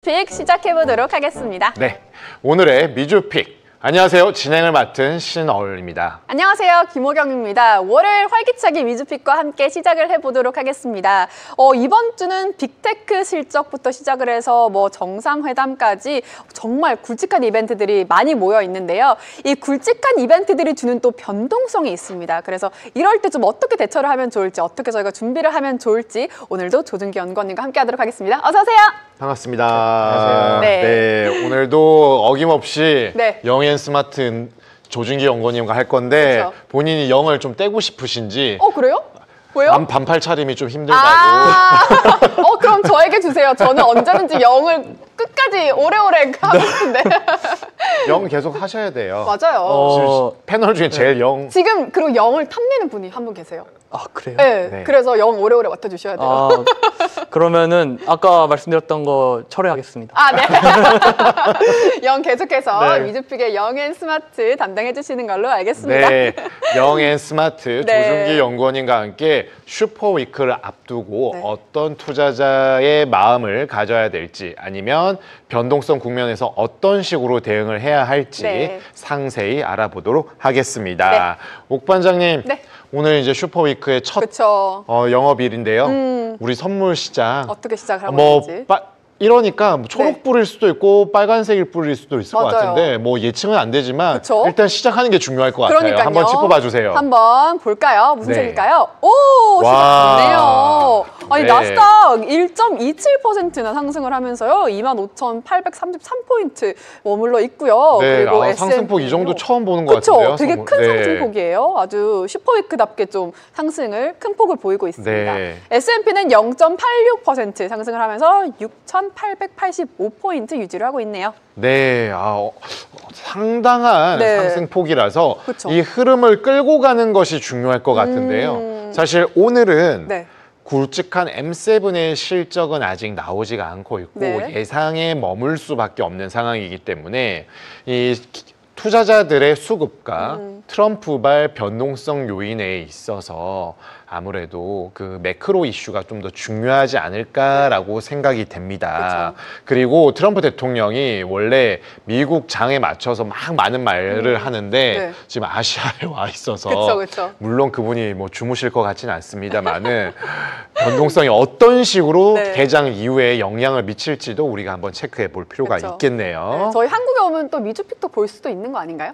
픽 시작해보도록 하겠습니다. 네, 오늘의 미주픽. 안녕하세요. 진행을 맡은 신어울입니다. 안녕하세요. 김호경입니다. 월요일 활기차게 미주픽과 함께 시작을 해보도록 하겠습니다. 이번 주는 빅테크 실적부터 시작을 해서 정상회담까지 정말 굵직한 이벤트들이 많이 모여 있는데요. 이 굵직한 이벤트들이 주는 또 변동성이 있습니다. 그래서 이럴 때 좀 어떻게 대처를 하면 좋을지, 어떻게 저희가 준비를 하면 좋을지 오늘도 조준기 연구원님과 함께 하도록 하겠습니다. 어서 오세요. 반갑습니다. 안녕하세요. 네, 오늘도 어김없이 네. 영앤스마트 조준기 연구원님과 할 건데 그쵸. 본인이 영을 좀 떼고 싶으신지 그래요? 왜요? 반팔 차림이 좀 힘들다고. 그럼 저에게 주세요. 저는 언제든지 영을 끝까지 오래오래 하고 싶은데. 영 계속 하셔야 돼요. 맞아요. 패널 중에 제일 영. 지금 그리고 영을 탐내는 분이 한 분 계세요. 아, 그래요? 네, 네. 그래서 영 오래오래 맡아주셔야 돼요. 그러면은 아까 말씀드렸던 거 철회하겠습니다. 네. 영 계속해서 네. 미주픽의 영앤스마트 담당해 주시는 걸로 알겠습니다. 네, 영앤스마트 네. 조준기 연구원님과 함께 슈퍼위크를 앞두고 네. 어떤 투자자의 마음을 가져야 될지 아니면 변동성 국면에서 어떤 식으로 대응을 해야 할지 네. 상세히 알아보도록 하겠습니다. 옥 반장님, 네. 오늘 이제 슈퍼위크의 첫 그렇죠. 영업일인데요. 우리 선물 시장 어떻게 시작을 하고 있는지. 이러니까 초록불일 수도 있고 빨간색일 불일 수도 있을 것 맞아요. 같은데 예측은 안 되지만 그쵸? 일단 시작하는 게 중요할 것 같아요. 그러니까요. 한번 짚어봐 주세요. 한번 볼까요? 무슨 네. 색일까요? 오, 시작 좋네요. 아니, 네. 나스닥 1.27%나 상승을 하면서요. 25,833포인트 머물러 있고요. 네, 그리고 상승폭 이 정도 처음 보는 것 그쵸? 같은데요. 되게 큰 네. 상승폭이에요. 아주 슈퍼위크답게 좀 상승을 큰 폭을 보이고 있습니다. 네. S&P는 0.86% 상승을 하면서 6,885포인트 유지를 하고 있네요. 네, 상당한 네. 상승폭이라서 그쵸. 이 흐름을 끌고 가는 것이 중요할 것 같은데요. 사실 오늘은 네. 굵직한 M7의 실적은 아직 나오지가 않고 있고 네. 예상에 머물 수밖에 없는 상황이기 때문에 이 투자자들의 수급과 트럼프발 변동성 요인에 있어서 아무래도 그 매크로 이슈가 좀 더 중요하지 않을까라고 생각이 됩니다. 그쵸. 그리고 트럼프 대통령이 원래 미국 장에 맞춰서 막 많은 말을 하는데 네. 지금 아시아에 와 있어서 그쵸. 물론 그분이 주무실 것 같지는 않습니다만은 변동성이 어떤 식으로 네. 개장 이후에 영향을 미칠지도 우리가 한번 체크해 볼 필요가 그쵸. 있겠네요. 네, 저희 한국에 오면 또 미주픽도 볼 수도 있는 거 아닌가요?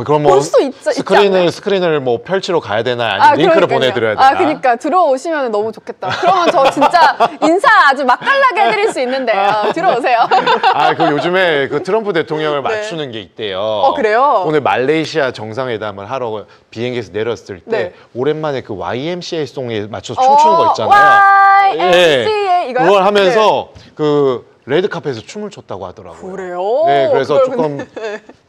그럼 볼 수도 있지 않나요? 스크린을 펼치러 가야 되나 아니면 링크를 그러니까요. 보내드려야 되나? 그러니까 들어오시면 너무 좋겠다. 그러면 저 진짜 인사 아주 맛깔나게 해드릴 수 있는데 들어오세요. 요즘에 그 트럼프 대통령을 맞추는 게 있대요. 그래요? 오늘 말레이시아 정상회담을 하러 비행기에서 내렸을 때 네. 오랜만에 그 YMCA 송에 맞춰서 춤추는 거 있잖아요. YMCA 이거요? 그걸 하면서 그 레드카펫에서 춤을 췄다고 하더라고요. 그래요? 네, 그래서 그걸 조금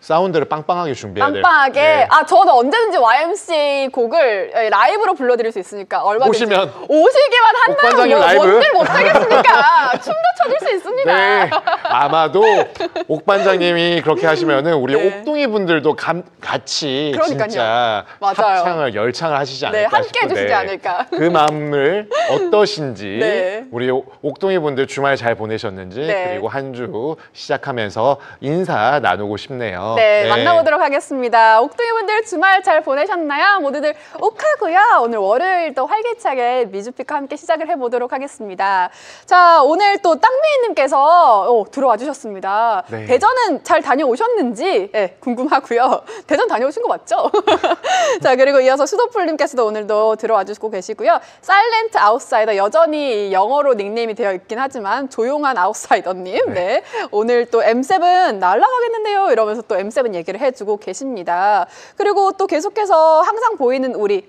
사운드를 빵빵하게 준비해야 돼요. 빵빵하게. 네. 저는 언제든지 YMCA 곡을 라이브로 불러드릴 수 있으니까 얼마든지 오시면 오시기만 한다면 옥반장님 라이브? 뭔들 못하겠습니까? 춤도 춰줄 수 있습니다. 네, 아마도 옥 반장님이 그렇게 하시면은 우리 네. 옥둥이 분들도 같이 그러니까요. 진짜 맞아요. 열창을 하시지 않을까 네, 함께 싶은데 해주시지 않을까. 그 마음을 어떠신지 네. 우리 옥둥이 분들 주말 잘 보내셨는지 네. 그리고 한 주 시작하면서 인사 나누고 싶네요. 네, 만나보도록 하겠습니다. 옥둥이분들 주말 잘 보내셨나요? 모두들 옥하고요. 오늘 월요일도 활기차게 미주픽과 함께 시작을 해보도록 하겠습니다. 자, 오늘 또 땅미희님께서 들어와 주셨습니다. 네. 대전은 잘 다녀오셨는지 궁금하고요. 대전 다녀오신 거 맞죠? 자, 그리고 이어서 수도풀님께서도 오늘도 들어와 주시고 계시고요. 사일렌트 아웃사이더 여전히 영어로 닉네임이 되어 있긴 하지만 조용한 아웃사이더님. 네. 오늘 또 M7 날아가겠는데요 이러면서 또 M7 얘기를 해주고 계십니다. 그리고 또 계속해서 항상 보이는 우리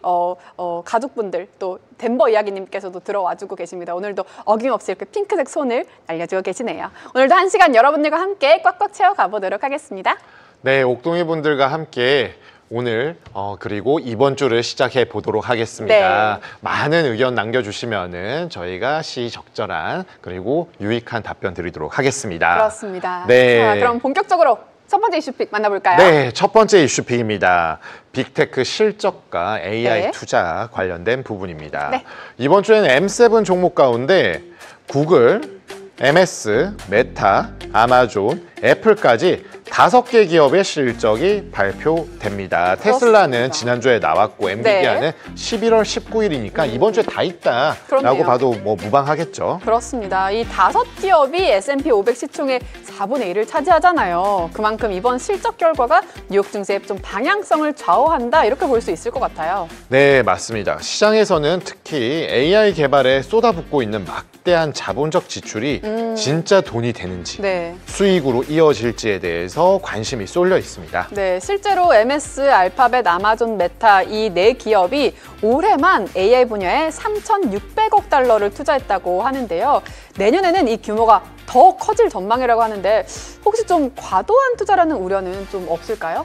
가족분들 또 덴버 이야기님께서도 들어와주고 계십니다. 오늘도 어김없이 이렇게 핑크색 손을 날려주고 계시네요. 오늘도 1시간 여러분들과 함께 꽉꽉 채워가 보도록 하겠습니다. 네, 옥동이 분들과 함께 오늘 그리고 이번 주를 시작해 보도록 하겠습니다. 네. 많은 의견 남겨주시면은 저희가 시적절한 그리고 유익한 답변 드리도록 하겠습니다. 그렇습니다. 네. 자, 그럼 본격적으로 첫 번째 이슈픽 만나볼까요? 네, 첫 번째 이슈픽입니다. 빅테크 실적과 AI 네. 투자 관련된 부분입니다. 네. 이번 주에는 M7 종목 가운데 구글, MS, 메타, 아마존, 애플까지 5개 기업의 실적이 발표됩니다. 테슬라는 그렇습니다. 지난주에 나왔고 엔비디아는 11월 19일이니까 이번 주에 다 있다라고 그렇네요. 봐도 뭐 무방하겠죠. 그렇습니다. 이 5기업이 S&P 500 시총의 4분의 1을 차지하잖아요. 그만큼 이번 실적 결과가 뉴욕 증시의 좀 방향성을 좌우한다 이렇게 볼 수 있을 것 같아요. 네, 맞습니다. 시장에서는 특히 AI 개발에 쏟아붓고 있는 막대한 자본적 지출이 진짜 돈이 되는지 네. 수익으로 이어질지에 대해서 관심이 쏠려 있습니다. 네, 실제로 MS, 알파벳, 아마존, 메타 이 4기업이 올해만 AI 분야에 3,600억 달러를 투자했다고 하는데요. 내년에는 이 규모가 더 커질 전망이라고 하는데 혹시 좀 과도한 투자라는 우려는 좀 없을까요?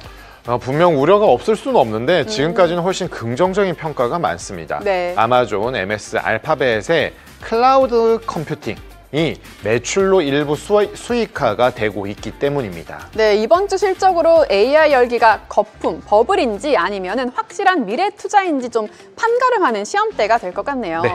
분명 우려가 없을 수는 없는데 지금까지는 훨씬 긍정적인 평가가 많습니다. 네. 아마존, MS, 알파벳의 클라우드 컴퓨팅이 매출로 일부 수익화가 되고 있기 때문입니다. 네, 이번 주 실적으로 AI 열기가 거품, 버블인지 아니면은 확실한 미래 투자인지 좀 판가름하는 시험대가 될 것 같네요. 네.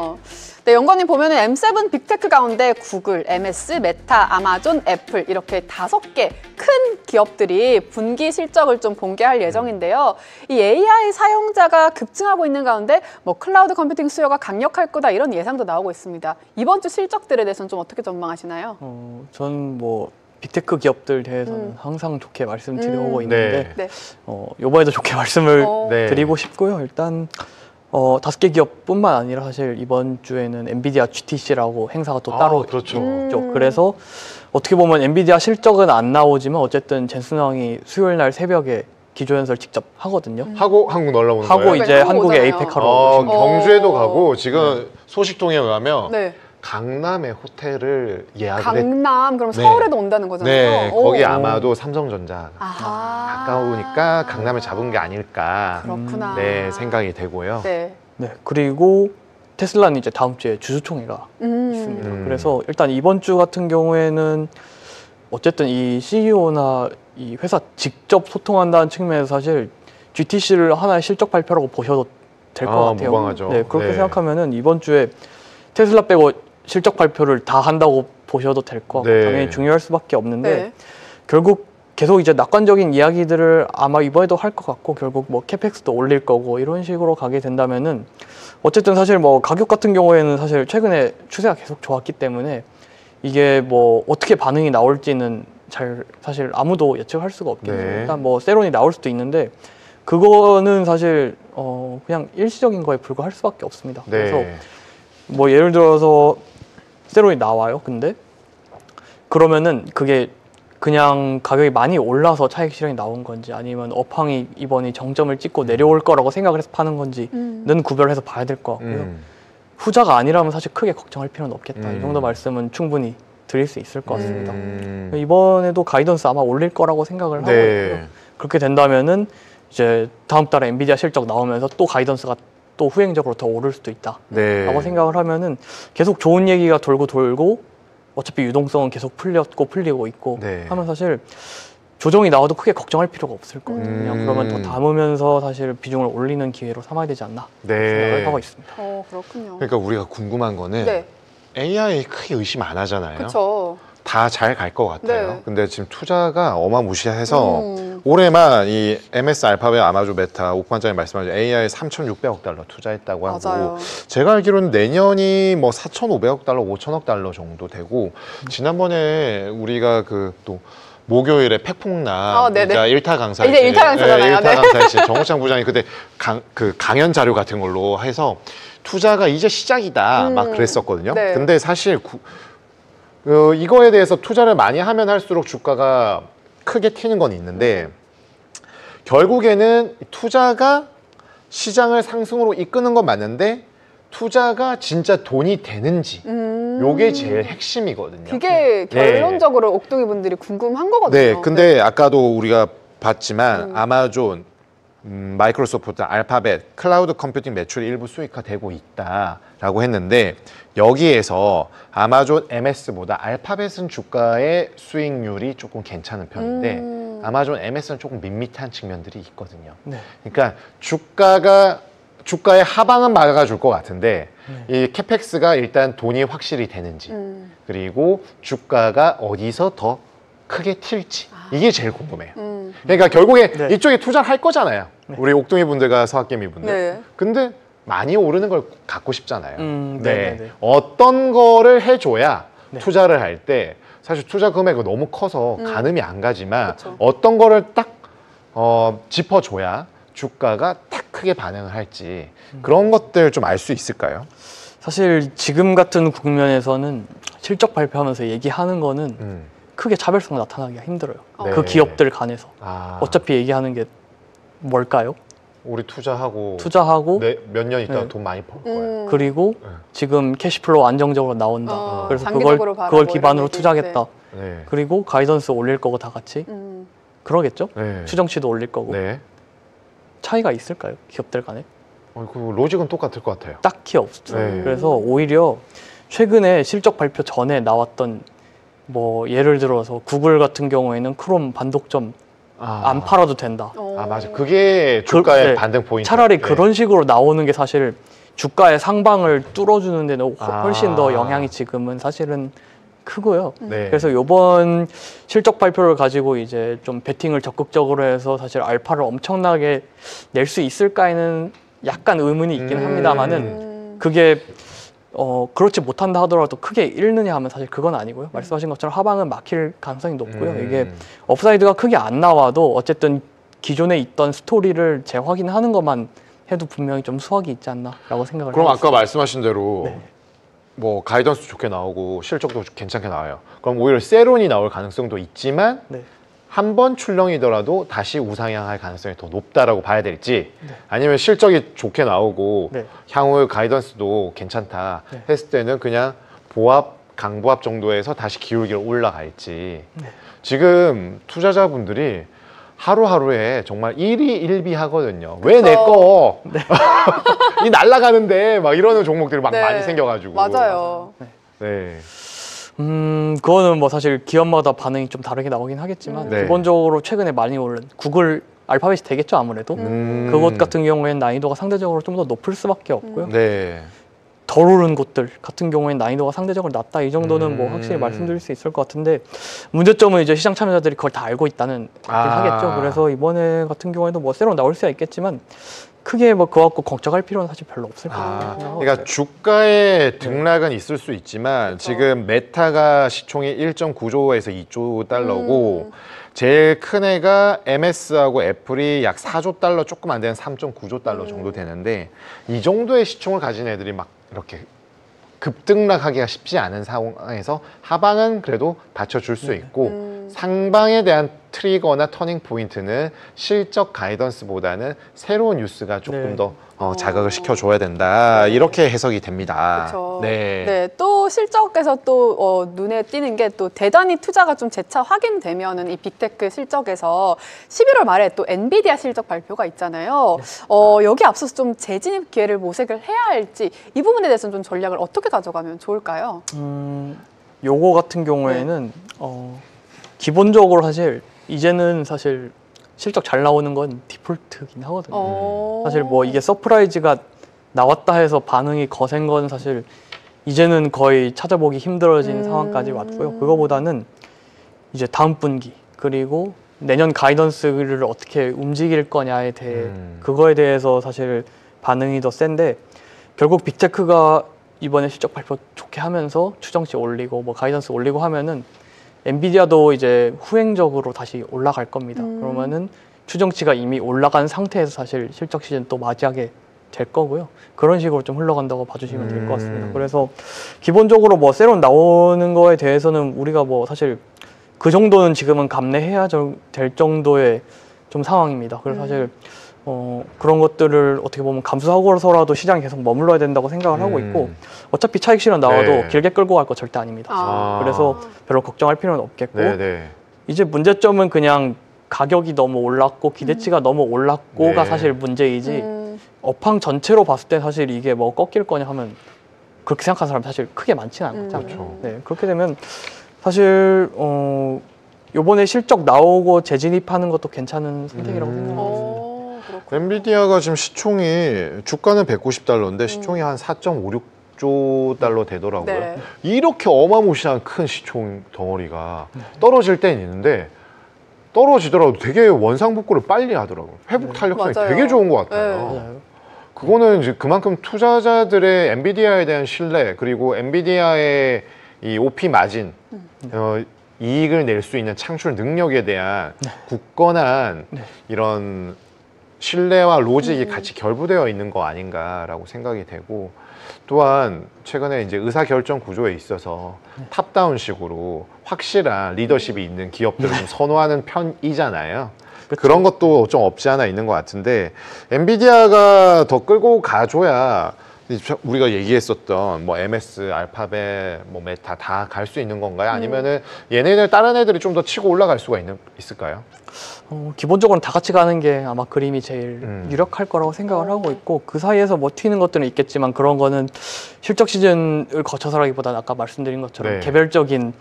네, 연관님 보면은 M7 빅테크 가운데 구글, MS, 메타, 아마존, 애플 이렇게 5개 큰 기업들이 분기 실적을 좀 공개할 예정인데요. 이 AI 사용자가 급증하고 있는 가운데 뭐 클라우드 컴퓨팅 수요가 강력할 거다 이런 예상도 나오고 있습니다. 이번 주 실적들에 대해서는 좀 어떻게 전망하시나요? 전 뭐 빅테크 기업들 대해서는 항상 좋게 말씀드리고 있는데 네. 이번에도 좋게 말씀을 네. 드리고 싶고요. 일단 5개 기업뿐만 아니라 사실 이번 주에는 엔비디아 GTC라고 행사가 또 따로 그렇죠. 있죠. 그래서 어떻게 보면 엔비디아 실적은 안 나오지만 어쨌든 젠슨 왕이 수요일 날 새벽에 기조연설 직접 하거든요. 하고 한국 놀러오는 하고 거예요? 이제 한국 한국에 오잖아요. 에이펙 하러 오신 거예요. 경주에도 가고 지금 소식통에 의하면 네. 강남에 호텔을 예약을 강남 그럼 네. 서울에도 온다는 거잖아요. 네, 오. 거기 아마도 삼성전자 아하. 가까우니까 강남을 잡은 게 아닐까 그렇구나. 네, 생각이 되고요. 네. 네, 그리고 테슬라는 이제 다음 주에 주주총회가 있습니다. 그래서 일단 이번 주 같은 경우에는 어쨌든 이 CEO나 이 회사 직접 소통한다는 측면에서 사실 GTC를 하나의 실적 발표라고 보셔도 될 것 같아요. 무방하죠. 네, 그렇게 네. 생각하면은 이번 주에 테슬라 빼고 실적 발표를 다 한다고 보셔도 될 것 같고 네. 당연히 중요할 수밖에 없는데 네. 결국 계속 이제 낙관적인 이야기들을 아마 이번에도 할 것 같고 결국 뭐 캐펙스도 올릴 거고 이런 식으로 가게 된다면은 어쨌든 사실 뭐 가격 같은 경우에는 사실 최근에 추세가 계속 좋았기 때문에 이게 뭐 어떻게 반응이 나올지는 잘 사실 아무도 예측할 수가 없겠죠. 네. 일단 뭐 세론이 나올 수도 있는데 그거는 사실 그냥 일시적인 거에 불과할 수밖에 없습니다. 네. 그래서 뭐 예를 들어서 세론이 나와요. 근데 그러면은 그게 그냥 가격이 많이 올라서 차익 실현이 나온 건지 아니면 업황이 이번이 정점을 찍고 내려올 거라고 생각을 해서 파는 건지는 구별해서 봐야 될 것 같고요. 후자가 아니라면 사실 크게 걱정할 필요는 없겠다. 이 정도 말씀은 충분히 드릴 수 있을 것 같습니다. 이번에도 가이던스 아마 올릴 거라고 생각을 하고 네. 있고요. 그렇게 된다면은 이제 다음 달에 엔비디아 실적 나오면서 또 가이던스가 또 후행적으로 더 오를 수도 있다라고 네. 생각을 하면은 계속 좋은 얘기가 돌고 어차피 유동성은 계속 풀리고 있고 네. 하면 사실 조정이 나와도 크게 걱정할 필요가 없을 거거든요. 그러면 더 담으면서 사실 비중을 올리는 기회로 삼아야 되지 않나 생각을 하고 있습니다. 그렇군요. 그러니까 우리가 궁금한 거는 네. AI 크게 의심 안 하잖아요. 그렇죠. 다 잘 갈 것 같아요. 네. 근데 지금 투자가 어마무시해서 올해만 이 MS 알파벳 아마존 메타 옥반장님 말씀하신 AI 3,600억 달러 투자했다고 하고 맞아요. 제가 알기로는 내년이 뭐 4,500억 달러, 5,000억 달러 정도 되고 지난번에 우리가 그 또 목요일에 팩폭남 네네. 이자 일타 강사 이제 일타 강사잖아요. 일타 네. 강사이신 정호창 부장이 그때 그 강연 자료 같은 걸로 해서 투자가 이제 시작이다 막 그랬었거든요. 네. 근데 사실 이거에 대해서 투자를 많이 하면 할수록 주가가 크게 튀는 건 있는데 결국에는 투자가 시장을 상승으로 이끄는 건 맞는데 투자가 진짜 돈이 되는지 요게 제일 핵심이거든요. 그게 결론적으로 옥동이 분들이 궁금한 거거든요. 네, 근데 아까도 우리가 봤지만 아마존, 마이크로소프트, 알파벳, 클라우드 컴퓨팅 매출이 일부 수익화되고 있다라고 했는데 여기에서 아마존 MS보다 알파벳은 주가의 수익률이 조금 괜찮은 편인데 아마존 MS는 조금 밋밋한 측면들이 있거든요. 네. 그러니까 주가가 주가의 하방은 막아줄 것 같은데 이 캐펙스가 일단 돈이 확실히 되는지 그리고 주가가 어디서 더 크게 튈지 이게 제일 궁금해요. 그러니까 결국에 네. 이쪽에 투자를 할 거잖아요. 우리 옥동이 분들과 서학개미 분들. 네. 근데 많이 오르는 걸 갖고 싶잖아요. 네네네. 어떤 거를 해줘야 네. 투자를 할 때 사실 투자 금액이 너무 커서 가늠이 안 가지만 그쵸. 어떤 거를 딱 짚어줘야 주가가 딱 크게 반응을 할지 그런 것들 좀 알 수 있을까요? 사실 지금 같은 국면에서는 실적 발표하면서 얘기하는 거는 크게 차별성 나타나기가 힘들어요. 네. 그 기업들 간에서. 아, 어차피 얘기하는 게 뭘까요? 우리 투자하고 투자하고 몇 년 있다가 네. 돈 많이 벌 거예요. 그리고 네. 지금 캐시플로우 안정적으로 나온다. 그래서 장기적으로 바라보고 그걸 기반으로 이런 투자하겠다. 네. 그리고 가이던스 올릴 거고 다 같이 그러겠죠? 네. 추정치도 올릴 거고. 네. 차이가 있을까요? 기업들 간에? 그 로직은 똑같을 것 같아요. 딱히 없죠. 네. 그래서 오히려 최근에 실적 발표 전에 나왔던 뭐 예를 들어서 구글 같은 경우에는 크롬 반독점 안 팔아도 된다. 아 맞아. 그게 주가의 네. 반등 포인트. 차라리 네. 그런 식으로 나오는 게 사실 주가의 상방을 뚫어주는 데는 훨씬 더 영향이 지금은 사실은 크고요. 네. 그래서 이번 실적 발표를 가지고 이제 좀 베팅을 적극적으로 해서 사실 알파를 엄청나게 낼 수 있을까에는 약간 의문이 있긴 합니다만은 그게 그렇지 못한다 하더라도 크게 잃느냐 하면 사실 그건 아니고요. 말씀하신 것처럼 하방은 막힐 가능성이 높고요. 이게 업사이드가 크게 안 나와도 어쨌든 기존에 있던 스토리를 재확인하는 것만 해도 분명히 좀 수확이 있지 않나라고 생각을 그럼 하고 아까 말씀하신 대로 네. 뭐 가이던스 좋게 나오고 실적도 괜찮게 나와요. 그럼 오히려 세론이 나올 가능성도 있지만 네. 한 번 출렁이더라도 다시 우상향할 가능성이 더 높다라고 봐야 될지 네. 아니면 실적이 좋게 나오고 네. 향후 가이던스도 괜찮다 네. 했을 때는 그냥 보합, 강보합 정도에서 다시 기울기로 올라갈지 네. 지금 투자자분들이 하루하루에 정말 일희일비하거든요. 왜 내 거? 이 날아가는데 막 이러는 종목들이 막 네. 많이 생겨가지고. 맞아요. 네. 그거는 뭐 사실 기업마다 반응이 좀 다르게 나오긴 하겠지만 네. 기본적으로 최근에 많이 오른 구글 알파벳이 되겠죠 아무래도 그것 같은 경우에는 난이도가 상대적으로 좀 더 높을 수밖에 없고요. 네. 덜 오른 곳들 같은 경우에는 난이도가 상대적으로 낮다 이 정도는 뭐 확실히 말씀드릴 수 있을 것 같은데 문제점은 이제 시장 참여자들이 그걸 다 알고 있다는 거긴 하겠죠. 그래서 이번에 같은 경우에도 뭐 새로 나올 수야 있겠지만 크게 뭐 그거 갖고 걱정할 필요는 사실 별로 없을 것 같아요. 그러니까 주가의 등락은 있을 수 있지만 지금 메타가 시총이 1.9조에서 2조 달러고 제일 큰 애가 MS하고 애플이 약 4조 달러 조금 안 되는 3.9조 달러 정도 되는데 이 정도의 시총을 가진 애들이 막 이렇게 급등락하기가 쉽지 않은 상황에서 하방은 그래도 받쳐줄 수 있고 상방에 대한 트리거나 터닝 포인트는 실적 가이던스보다는 새로운 뉴스가 조금 네. 더 자극을 시켜줘야 된다 이렇게 해석이 됩니다. 그렇죠. 네. 네, 또 실적에서 또 눈에 띄는 게 또 대단히 투자가 좀 재차 확인되면은 이 빅테크 실적에서 11월 말에 또 엔비디아 실적 발표가 있잖아요. 여기 앞서서 좀 재진입 기회를 모색을 해야 할지 이 부분에 대해서는 좀 전략을 어떻게 가져가면 좋을까요? 요거 같은 경우에는 기본적으로 사실 이제는 사실 실적 잘 나오는 건 디폴트긴 하거든요. 사실 뭐 이게 서프라이즈가 나왔다 해서 반응이 거센 건 사실 이제는 거의 찾아보기 힘들어진 상황까지 왔고요. 그거보다는 이제 다음 분기 그리고 내년 가이던스를 어떻게 움직일 거냐에 대해 그거에 대해서 사실 반응이 더 센데 결국 빅테크가 이번에 실적 발표 좋게 하면서 추정치 올리고 뭐 가이던스 올리고 하면은 엔비디아도 이제 후행적으로 다시 올라갈 겁니다. 그러면은 추정치가 이미 올라간 상태에서 사실 실적 시즌 또 맞이하게 될 거고요. 그런 식으로 좀 흘러간다고 봐주시면 될 것 같습니다. 그래서 기본적으로 뭐 세론 나오는 거에 대해서는 우리가 뭐 사실 그 정도는 지금은 감내해야 될 정도의 좀 상황입니다. 그래서 사실 그런 것들을 어떻게 보면 감수하고서라도 시장에 계속 머물러야 된다고 생각을 하고 있고 어차피 차익 실현 나와도 네. 길게 끌고 갈 거 절대 아닙니다. 그래서 별로 걱정할 필요는 없겠고 네. 이제 문제점은 그냥 가격이 너무 올랐고 기대치가 너무 올랐고가 네. 사실 문제이지 업황 전체로 봤을 때 사실 이게 뭐 꺾일 거냐 하면 그렇게 생각하는 사람 사실 크게 많지는 않죠. 그렇죠. 네, 그렇게 되면 사실 요번에 실적 나오고 재진입하는 것도 괜찮은 선택이라고 생각합니다. 엔비디아가 지금 시총이 주가는 190달러인데 시총이 한 4.56조 달러 되더라고요. 네. 이렇게 어마무시한 큰 시총 덩어리가 떨어질 땐 있는데 떨어지더라도 되게 원상복구를 빨리 하더라고요. 회복 탄력성이 맞아요. 되게 좋은 것 같아요. 네. 맞아요. 그거는 이제 그만큼 투자자들의 엔비디아에 대한 신뢰 그리고 엔비디아의 이 OP 마진 이익을 낼 수 있는 창출 능력에 대한 굳건한 이런 신뢰와 로직이 같이 결부되어 있는 거 아닌가라고 생각이 되고 또한 최근에 이제 의사결정 구조에 있어서 탑다운식으로 확실한 리더십이 있는 기업들을 좀 선호하는 편이잖아요. 그런 것도 좀 없지 않아 있는 것 같은데 엔비디아가 더 끌고 가줘야 우리가 얘기했었던 뭐 MS, 알파벳, 뭐 메타 다 갈 수 있는 건가요? 아니면은 얘네들 다른 애들이 좀 더 치고 올라갈 수가 있을까요? 기본적으로 다 같이 가는 게 아마 그림이 제일 유력할 거라고 생각을 하고 있고 그 사이에서 뭐 튀는 것들은 있겠지만 그런 거는 실적 시즌을 거쳐서라기보다는 아까 말씀드린 것처럼 네. 개별적인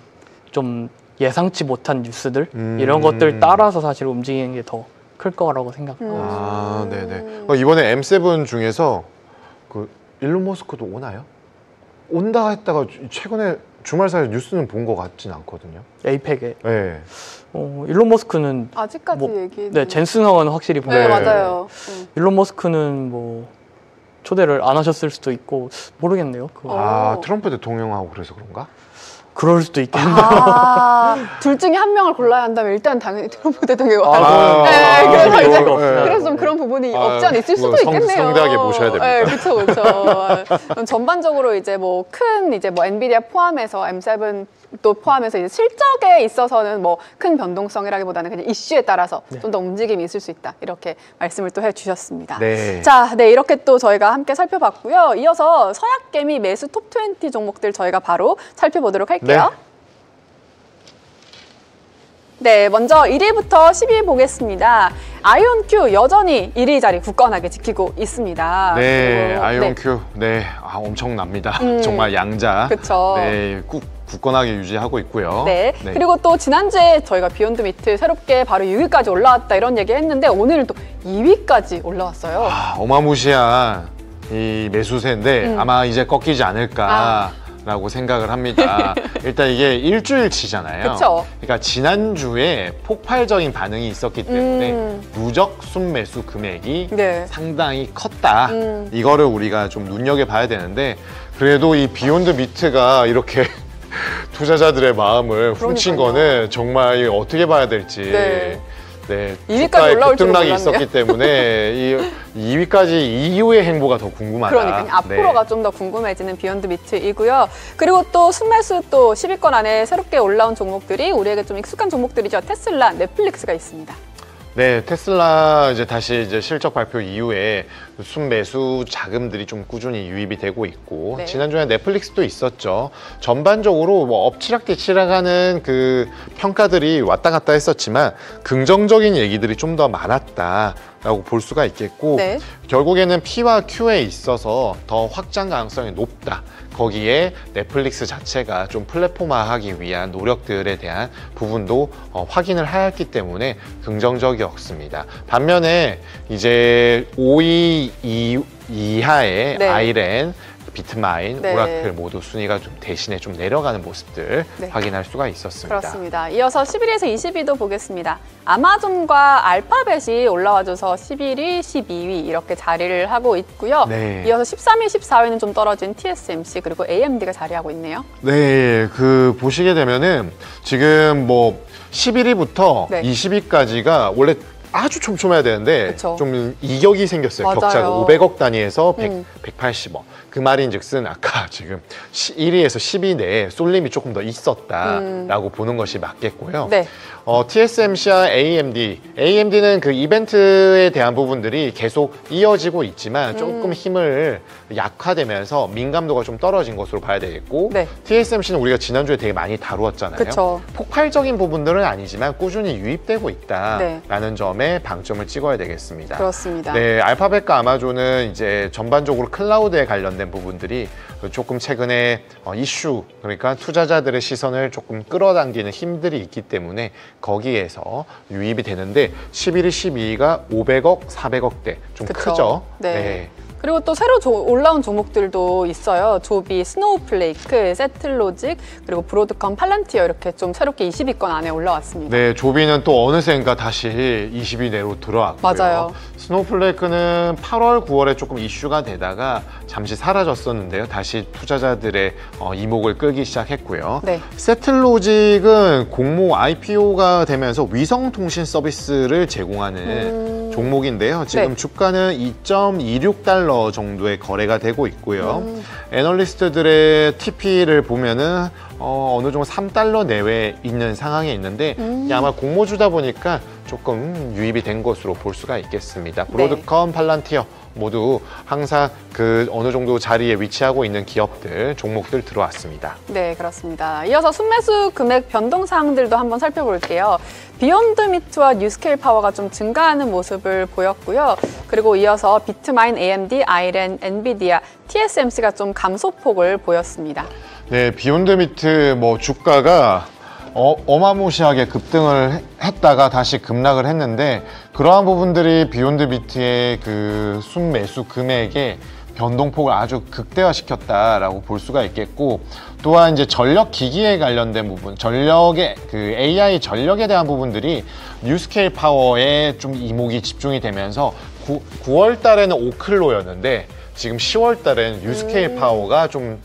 좀 예상치 못한 뉴스들 이런 것들 따라서 사실 움직이는 게 더 클 거라고 생각하고 아, 네네. 이번에 M7 중에서 그 일론 머스크도 오나요? 온다 했다가 최근에 주말 사이 뉴스는 본 것 같진 않거든요. 에이펙에 네. 일론 머스크는 아직까지 얘기. 네 젠슨하고는 확실히 네, 보여요. 맞아요. 일론 머스크는 뭐 초대를 안 하셨을 수도 있고 모르겠네요. 그거. 아, 트럼프 대통령하고 그래서 그런가? 그럴 수도 있겠네요. 둘 중에 한 명을 골라야 한다면 일단 당연히 트럼프 대통령이 아, 네, 그래서 이제 네. 그래서 좀 그런 부분이 아, 없지 않아 있을 수도 있겠네요. 성대하게 모셔야 됩니다. 네, 그렇죠, 그렇죠. 전반적으로 이제 뭐 큰 이제 뭐 엔비디아 포함해서 M7 또 포함해서 이제 실적에 있어서는 뭐 큰 변동성이라기보다는 그냥 이슈에 따라서 좀 더 움직임이 있을 수 있다 이렇게 말씀을 또 해주셨습니다. 네. 자, 네 이렇게 또 저희가 함께 살펴봤고요. 이어서 서약개미 매수 톱 20 종목들 저희가 바로 살펴보도록 할게요. 네, 먼저 1위부터 10위 보겠습니다. 아이온큐 여전히 1위 자리 굳건하게 지키고 있습니다. 네, 그리고, 아이온큐. 네, 아, 엄청납니다. 정말 양자. 그쵸. 네, 굳건하게 유지하고 있고요. 네. 그리고 또 지난주에 저희가 비욘드 미트 새롭게 바로 6위까지 올라왔다 이런 얘기 했는데 오늘은 또 2위까지 올라왔어요. 아, 어마무시한 이 매수세인데 아마 이제 꺾이지 않을까. 라고 생각을 합니다. 일단 이게 일주일치잖아요. 그쵸. 그러니까 지난주에 폭발적인 반응이 있었기 때문에 누적 순매수 금액이 네. 상당히 컸다. 이거를 우리가 좀 눈여겨봐야 되는데 그래도 이 비욘드 미트가 이렇게 투자자들의 마음을 훔친 그러니까요. 거는 정말 이거 어떻게 봐야 될지. 네. 네, 2위까지 주가의 올라올 줄은 급등락이 몰랐네요. 있었기 때문에 이 2위까지 이후의 행보가 더 궁금하다. 그러니까 앞으로가 좀 더 궁금해지는 비욘드 미트이고요. 그리고 또 순매수 또 10위권 안에 새롭게 올라온 종목들이 우리에게 좀 익숙한 종목들이죠. 테슬라, 넷플릭스가 있습니다. 네, 테슬라 이제 다시 이제 실적 발표 이후에 순매수 자금들이 좀 꾸준히 유입이 되고 있고 네. 지난주에 넷플릭스도 있었죠. 전반적으로 뭐 엎치락뒤치락하는 그 평가들이 왔다 갔다 했었지만 긍정적인 얘기들이 좀 더 많았다라고 볼 수가 있겠고 네. 결국에는 P와 Q에 있어서 더 확장 가능성이 높다. 거기에 넷플릭스 자체가 좀 플랫폼화하기 위한 노력들에 대한 부분도 확인을 하였기 때문에 긍정적이었습니다. 반면에 이제 5위 이하의 네. 아이렌, 비트마인, 네. 오라클 모두 순위가 좀 대신에 좀 내려가는 모습들 네. 확인할 수가 있었습니다. 그렇습니다. 이어서 11위에서 20위도 보겠습니다. 아마존과 알파벳이 올라와줘서 11위, 12위 이렇게 자리를 하고 있고요. 네. 이어서 13위, 14위는 좀 떨어진 TSMC 그리고 AMD가 자리하고 있네요. 네, 그 보시게 되면은 지금 뭐 11위부터 네. 20위까지가 원래 아주 촘촘해야 되는데 그쵸. 좀 이격이 생겼어요. 맞아요. 격차가 500억 단위에서 180억. 그 말인즉슨 아까 지금 1위에서 10위 내에 쏠림이 조금 더 있었다라고 보는 것이 맞겠고요. 네. TSMC와 AMD는 그 이벤트에 대한 부분들이 계속 이어지고 있지만 조금 힘을 약화되면서 민감도가 좀 떨어진 것으로 봐야 되겠고 네. TSMC는 우리가 지난주에 되게 많이 다루었잖아요. 그쵸. 폭발적인 부분들은 아니지만 꾸준히 유입되고 있다라는 네. 점에 방점을 찍어야 되겠습니다. 그렇습니다. 네, 알파벳과 아마존은 이제 전반적으로 클라우드에 관련된 부분들이 조금 최근에 이슈, 그러니까 투자자들의 시선을 조금 끌어당기는 힘들이 있기 때문에 거기에서 유입이 되는데 11위, 12위가 500억, 400억대 좀 그쵸. 크죠. 네. 그리고 또 새로 올라온 종목들도 있어요. 조비, 스노우플레이크, 세틀로직, 그리고 브로드컴, 팔란티어 이렇게 좀 새롭게 20위권 안에 올라왔습니다. 네, 조비는 또 어느샌가 다시 20위 내로 들어왔고요. 맞아요. 스노우플레이크는 8월, 9월에 조금 이슈가 되다가 잠시 사라졌었는데요. 다시 투자자들의 이목을 끌기 시작했고요. 네. 세틀로직은 공모 IPO가 되면서 위성통신 서비스를 제공하는 종목인데요. 지금 네. 주가는 2.26달러 정도의 거래가 되고 있고요. 애널리스트들의 TP를 보면은 어느 정도 3달러 내외에 있는 상황에 있는데 이게 아마 공모주다 보니까 조금 유입이 된 것으로 볼 수가 있겠습니다. 브로드컴, 팔란티어 모두 항상 그 어느 정도 자리에 위치하고 있는 기업들, 종목들 들어왔습니다. 네, 그렇습니다. 이어서 순매수 금액 변동 사항들도 한번 살펴볼게요. 비욘드 미트와 뉴스케일 파워가 좀 증가하는 모습을 보였고요. 그리고 이어서 비트마인, AMD, 아이렌, 엔비디아, TSMC가 좀 감소폭을 보였습니다. 네, 비욘드 미트 주가가 어마무시하게 급등을 했다가 다시 급락을 했는데 그러한 부분들이 비욘드 미트의 그 순매수 금액의 변동폭을 아주 극대화시켰다라고 볼 수가 있겠고 또한 이제 전력 기기에 관련된 부분, 전력의 그 AI 전력에 대한 부분들이 뉴스케일 파워에 좀 이목이 집중이 되면서 9월 달에는 오클로였는데 지금 10월 달에는 뉴스케일 파워가 좀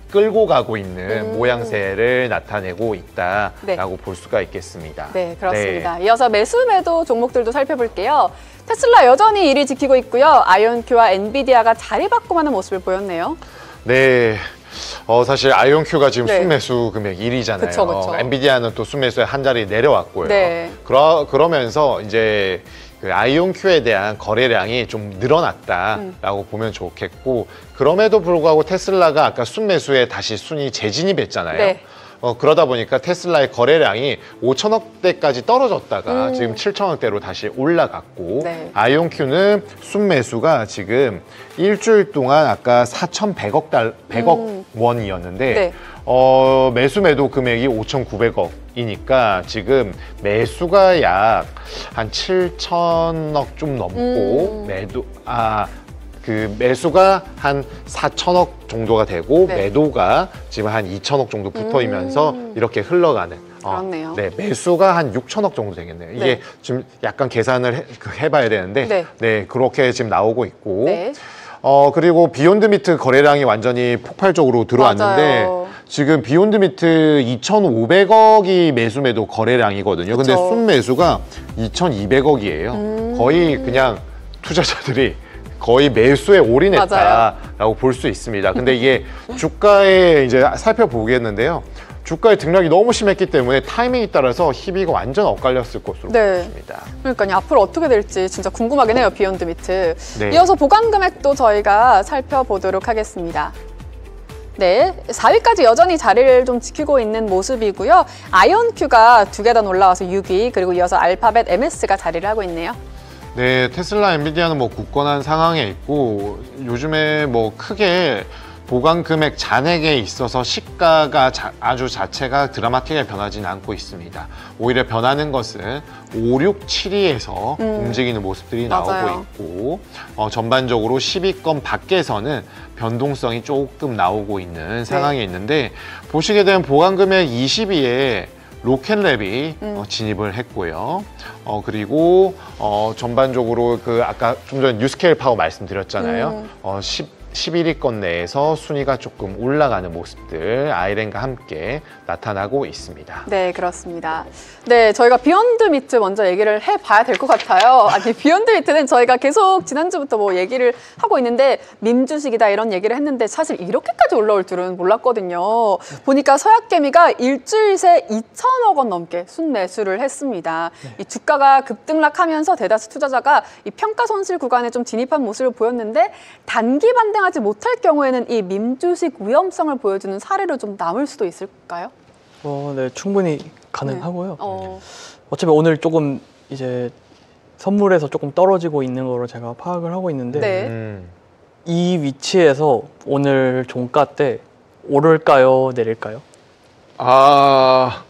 끌고 가고 있는 모양새를 나타내고 있다라고 네. 볼 수가 있겠습니다. 네, 그렇습니다. 이어서 매수 매도 종목들도 살펴볼게요. 테슬라 여전히 1위 지키고 있고요. 아이온큐와 엔비디아가 자리 바꿈하는 모습을 보였네요. 네. 사실 아이온큐가 지금 네. 순매수 금액 1위잖아요. 그쵸. 엔비디아는 또 순매수에 한 자리 내려왔고요. 네. 그러면서 이제 그 아이온큐에 대한 거래량이 좀 늘어났다라고 보면 좋겠고 그럼에도 불구하고 테슬라가 아까 순매수에 다시 순위 재진입했잖아요. 네. 그러다 보니까 테슬라의 거래량이 5천억대까지 떨어졌다가 지금 7천억대로 다시 올라갔고 네. 아이온큐는 순매수가 지금 일주일 동안 아까 4,100억 원이었는데 네. 매수 매도 금액이 5,900억이니까 지금 매수가 약 한 7천억 좀 넘고 그 매수가 한 4천억 정도가 되고 네. 매도가 지금 한 2천억 정도 붙어이면서 이렇게 흘러가는 그렇네요. 네, 매수가 한 6천억 정도 되겠네요. 이게 네. 지금 약간 계산을 해봐야 되는데 네. 그렇게 지금 나오고 있고 네. 그리고 비욘드 미트 거래량이 완전히 폭발적으로 들어왔는데 맞아요. 지금 비욘드 미트 2,500억이 매수 매도 거래량이거든요. 근데 그쵸. 순매수가 2,200억이에요. 거의 그냥 투자자들이 거의 매수에 올인했다라고 볼 수 있습니다. 근데 이게 주가에 이제 살펴보겠는데요. 주가의 등락이 너무 심했기 때문에 타이밍에 따라서 희비가 완전 엇갈렸을 것으로 네. 보입니다. 그러니까요. 앞으로 어떻게 될지 진짜 궁금하긴 해요. 비욘드 미트. 네. 이어서 보관 금액도 저희가 살펴보도록 하겠습니다. 네, 4위까지 여전히 자리를 좀 지키고 있는 모습이고요. 아이온큐가 2계단 올라와서 6위, 그리고 이어서 알파벳, MS가 자리를 하고 있네요. 네, 테슬라, 엔비디아는 굳건한 상황에 있고 요즘에 크게 보관 금액 잔액에 있어서 시가가 아주 자체가 드라마틱하게 변하지는 않고 있습니다. 오히려 변하는 것은 5, 6, 7위에서 움직이는 모습들이 맞아요. 나오고 있고 전반적으로 10위권 밖에서는 변동성이 조금 나오고 있는 상황에 있는데 보시게 되면 보관 금액 20위에 로켓랩이 진입을 했고요. 그리고 전반적으로 아까 좀 전에 뉴스케일 파워 말씀드렸잖아요. 11위권 내에서 순위가 조금 올라가는 모습들 아이렌과 함께 나타나고 있습니다. 네, 그렇습니다. 네, 저희가 비욘드 미트 먼저 얘기를 해봐야 될 것 같아요. 아니, 비욘드 미트는 저희가 계속 지난주부터 얘기를 하고 있는데 밈주식이다 이런 얘기를 했는데 사실 이렇게까지 올라올 줄은 몰랐거든요. 보니까 서약개미가 일주일 새 2천억 원 넘게 순매수를 했습니다. 이 주가가 급등락하면서 대다수 투자자가 이 평가 손실 구간에 좀 진입한 모습을 보였는데 단기 반등하지 못할 경우에는 이 밈주식 위험성을 보여주는 사례로 좀 남을 수도 있을까요? 네, 충분히 가능하고요. 네. 어차피 오늘 조금 이제 선물에서 조금 떨어지고 있는 거로 제가 파악을 하고 있는데 네. 이 위치에서 오늘 종가 때 오를까요, 내릴까요? 아,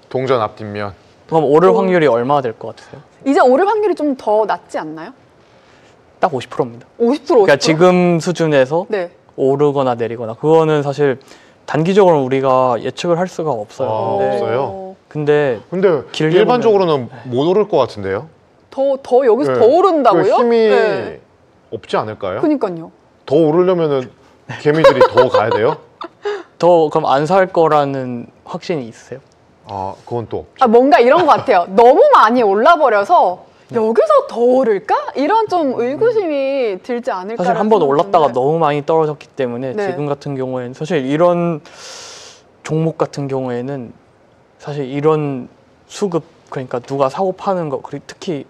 동전 앞뒷면. 그럼 오를 확률이 얼마나 될 것 같으세요? 이제 오를 확률이 좀 더 낮지 않나요? 딱 50%입니다. 50%? 그러니까 지금 수준에서 네. 오르거나 내리거나 그거는 사실 단기적으로 우리가 예측을 할 수가 없어요. 아, 근데, 없어요? 근데 근데 길게 일반적으로는 못 오를 것 같은데요? 더 여기서 네. 더 오른다고요? 그 힘이 네. 없지 않을까요? 그니까요. 더 오르려면은 개미들이 더 가야 돼요? 더 그럼 안 살 거라는 확신이 있으세요? 아, 그건 또 없죠. 아, 뭔가 이런 것 같아요. 너무 많이 올라버려서 여기서 더 오를까? 이런 좀 의구심이 들지 않을까? 사실 한 번 올랐다가 너무 많이 떨어졌기 때문에 네. 지금 같은 경우에는 사실 이런 종목 같은 경우에는 사실 이런 수급 그러니까 누가 사고 파는 거 그리고 특히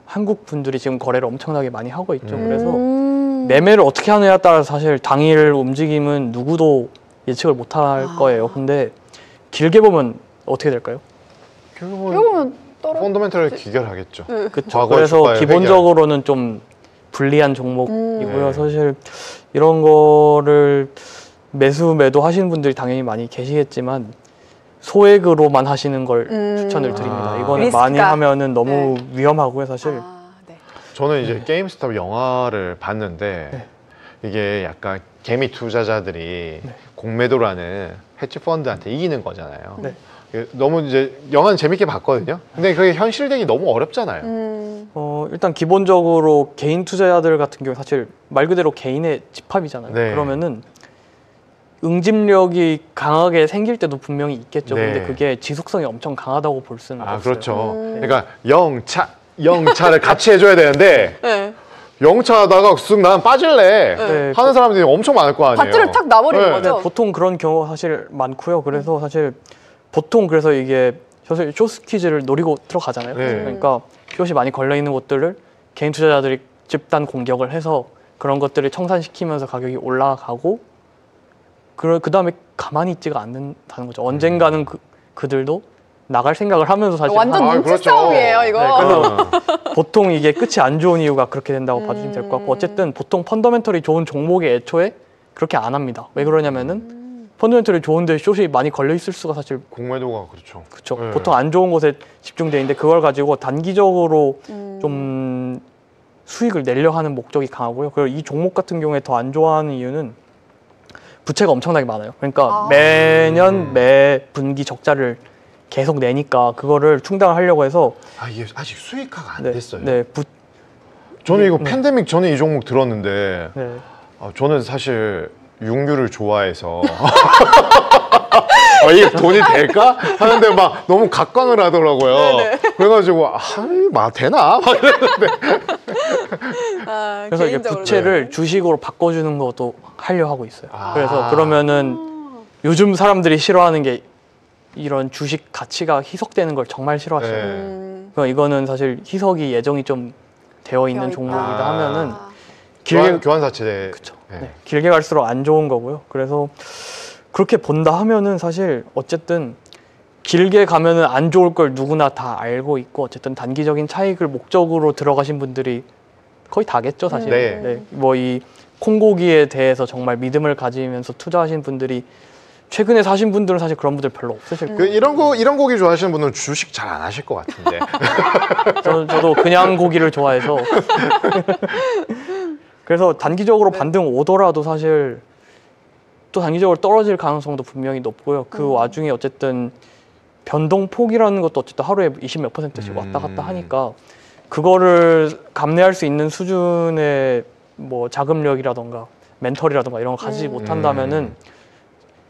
한국 분들이 지금 거래를 엄청나게 많이 하고 있죠. 그래서 매매를 어떻게 하느냐에 따라서 사실 당일 움직임은 누구도 예측을 못 할 거예요. 근데 길게 보면 어떻게 될까요? 결국은 떨어. 펀더멘털을 귀결하겠죠. 네. 그렇죠. 과거의 그래서 주가의 기본적으로는 좀 불리한 종목이고요. 네. 사실 이런 거를 매도 하시는 분들이 당연히 많이 계시겠지만 소액으로만 하시는 걸 추천을 드립니다. 이거는 리스크가. 많이 하면은 너무 위험하고요, 사실. 아, 네. 저는 이제 게임스톱 영화를 봤는데 네. 이게 약간 개미 투자자들이 공매도를 하는 헤지 펀드한테 이기는 거잖아요. 네. 너무 이제 영화는 재밌게 봤거든요. 근데 그게 현실되기 너무 어렵잖아요. 일단 기본적으로 개인 투자자들 같은 경우 사실 말 그대로 개인의 집합이잖아요. 네. 그러면은 응집력이 강하게 생길 때도 분명히 있겠죠. 네. 근데 그게 지속성이 엄청 강하다고 볼 수는 아, 없어요. 그렇죠. 그러니까 영차를 같이 해줘야 되는데 네. 영차 하다가 쓱 난 빠질래 네. 하는 사람들이 엄청 많을 거 아니에요. 밧줄을 탁 놔버리는 네. 거죠. 보통 그런 경우가 사실 많고요. 그래서 사실 보통 그래서 이게 사실 쇼스퀴즈를 노리고 들어가잖아요. 네. 그러니까 숏이 많이 걸려 있는 곳들을 개인 투자자들이 집단 공격을 해서 그런 것들을 청산시키면서 가격이 올라가고 그 다음에 가만히 있지가 않는다는 거죠. 언젠가는 그들도 나갈 생각을 하면서 사실 완전 아, 눈치 그렇죠. 싸움이에요, 이거. 네, 그래서 보통 이게 끝이 안 좋은 이유가 그렇게 된다고 봐주시면 될 것 같고 어쨌든 보통 펀더멘털이 좋은 종목에 애초에 그렇게 안 합니다. 왜 그러냐면은 펀더멘털이 좋은데 숏이 많이 걸려 있을 수가 사실 공매도가 그렇죠. 그쵸. 네. 보통 안 좋은 곳에 집중돼 있는데 그걸 가지고 단기적으로 좀 수익을 내려 하는 목적이 강하고요. 그리고 이 종목 같은 경우에 더 안 좋아하는 이유는 부채가 엄청나게 많아요. 그러니까 매년 매 분기 적자를 계속 내니까 그거를 충당을 하려고 해서 아, 이게 아직 수익화가 안 네, 됐어요. 네, 저는 이거 팬데믹 전에 이 종목 들었는데 네. 저는 사실 육류를 좋아해서 이게 돈이 될까 하는데 막 너무 각광을 하더라고요. 그래가지고 되나? 막 이랬는데 아, 그래서 이게 개인적으로. 부채를 주식으로 바꿔주는 것도 하려 하고 있어요. 아. 그래서 그러면은 요즘 사람들이 싫어하는 게 이런 주식 가치가 희석되는 걸 정말 싫어하시죠. 네. 그러니까 이거는 사실 희석이 예정이 좀 되어 있는 되어 있다. 종목이다 아. 하면은 아, 길게 교환사채. 그쵸. 네. 네, 길게 갈수록 안 좋은 거고요. 그래서 그렇게 본다 하면은 사실 어쨌든 길게 가면은 안 좋을 걸 누구나 다 알고 있고 어쨌든 단기적인 차익을 목적으로 들어가신 분들이 거의 다겠죠, 사실. 네. 뭐 이 콩고기에 대해서 정말 믿음을 가지면서 투자하신 분들이 최근에 사신 분들은 사실 그런 분들 별로 없으실 거예요. 이런 고기 좋아하시는 분들은 주식 잘 안 하실 것 같은데. 저도 그냥 고기를 좋아해서 그래서 단기적으로 반등 오더라도 사실 또 단기적으로 떨어질 가능성도 분명히 높고요. 그 와중에 어쨌든 변동폭이라는 것도 어쨌든 하루에 20몇 %씩 왔다 갔다 하니까 그거를 감내할 수 있는 수준의 뭐 자금력이라던가 멘털이라던가 이런 거 가지지 못한다면은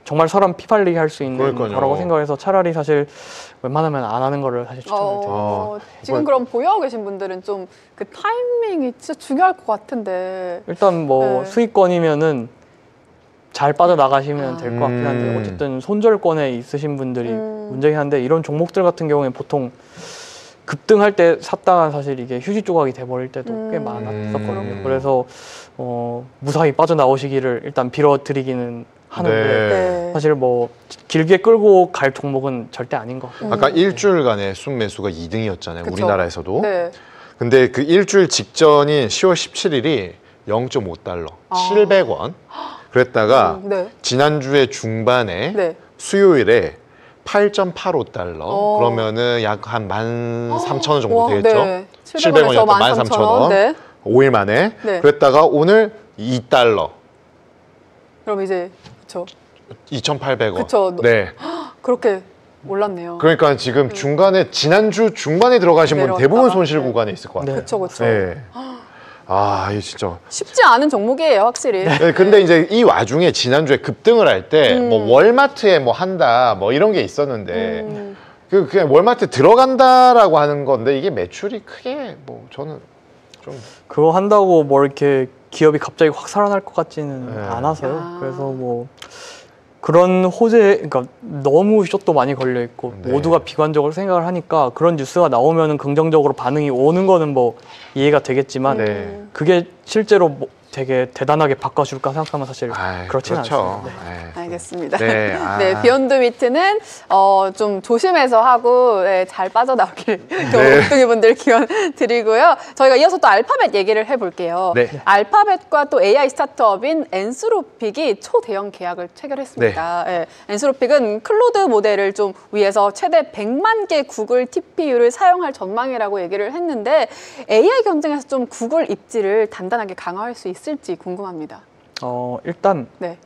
정말 사람 피팔리게 할 수 있는 그러니까요. 거라고 생각해서 차라리 사실 웬만하면 안 하는 거를 사실 추천을 드립니다. 지금 그럼 보유하고 계신 분들은 좀 그 타이밍이 진짜 중요할 것 같은데. 일단 뭐 네. 수익권이면은 잘 빠져나가시면 될 것 같긴 한데 음. 어쨌든 손절권에 있으신 분들이 문제긴 한데 이런 종목들 같은 경우에 보통 급등할 때 샀다가 사실 이게 휴지 조각이 돼버릴 때도 꽤 많았었거든요. 그래서 무사히 빠져나오시기를 일단 빌어드리기는 하는데 네. 사실 뭐 길게 끌고 갈 종목은 절대 아닌 것 같아요. 아까 일주일간의 순매수가 2등이었잖아요. 그쵸. 우리나라에서도. 네. 근데 그 일주일 직전인 10월 17일이 0.5달러, 아. 700원. 그랬다가 네. 지난주에 중반에 네. 수요일에 8.85달러. 어. 그러면은 약 한 13,000원 정도 와, 되겠죠? 네. 700원이었던 13,000원. 13,000원. 네. 5일 만에. 네. 그랬다가 오늘 2달러. 그럼 이제 그렇죠. 2,800원. 그쵸. 네. 그렇게 올랐네요. 그러니까 지금 중간에 지난주 중반에 들어가신 분 내려왔다가. 대부분 손실 네. 구간에 있을 것 같아요. 그렇죠, 그렇죠. 네. 아, 이게 진짜. 쉽지 않은 종목이에요, 확실히. 네, 근데 이제 이 와중에 지난주에 급등을 할 때 뭐 월마트에 뭐 한다 뭐 이런 게 있었는데 그냥 월마트 들어간다라고 하는 건데 이게 매출이 크게 뭐 저는 좀 그거 한다고 뭐 이렇게 기업이 갑자기 확 살아날 것 같지는 네. 않아서요. 아. 그래서 뭐 그런 호재, 그러니까 너무 숏도 많이 걸려 있고 네. 모두가 비관적으로 생각을 하니까 그런 뉴스가 나오면은 긍정적으로 반응이 오는 거는 뭐 이해가 되겠지만 네. 그게 실제로 뭐 되게 대단하게 바꿔줄까 생각하면 사실 아이, 그렇지는 그렇죠. 않습니다. 네. 아이, 알겠습니다. 네, 아. 네, 비욘드 미트는 좀 조심해서 하고 잘 빠져나오길 옥둥이 분들 기원 드리고요. 저희가 이어서 또 알파벳 얘기를 해볼게요. 네. 알파벳과 또 AI 스타트업인 엔스로픽이 초대형 계약을 체결했습니다. 네. 엔스로픽은 클로드 모델을 좀 위해서 최대 100만 개 구글 TPU를 사용할 전망이라고 얘기를 했는데 AI 경쟁에서 좀 구글 입지를 단단하게 강화할 수 있을지 궁금합니다. 일단 네.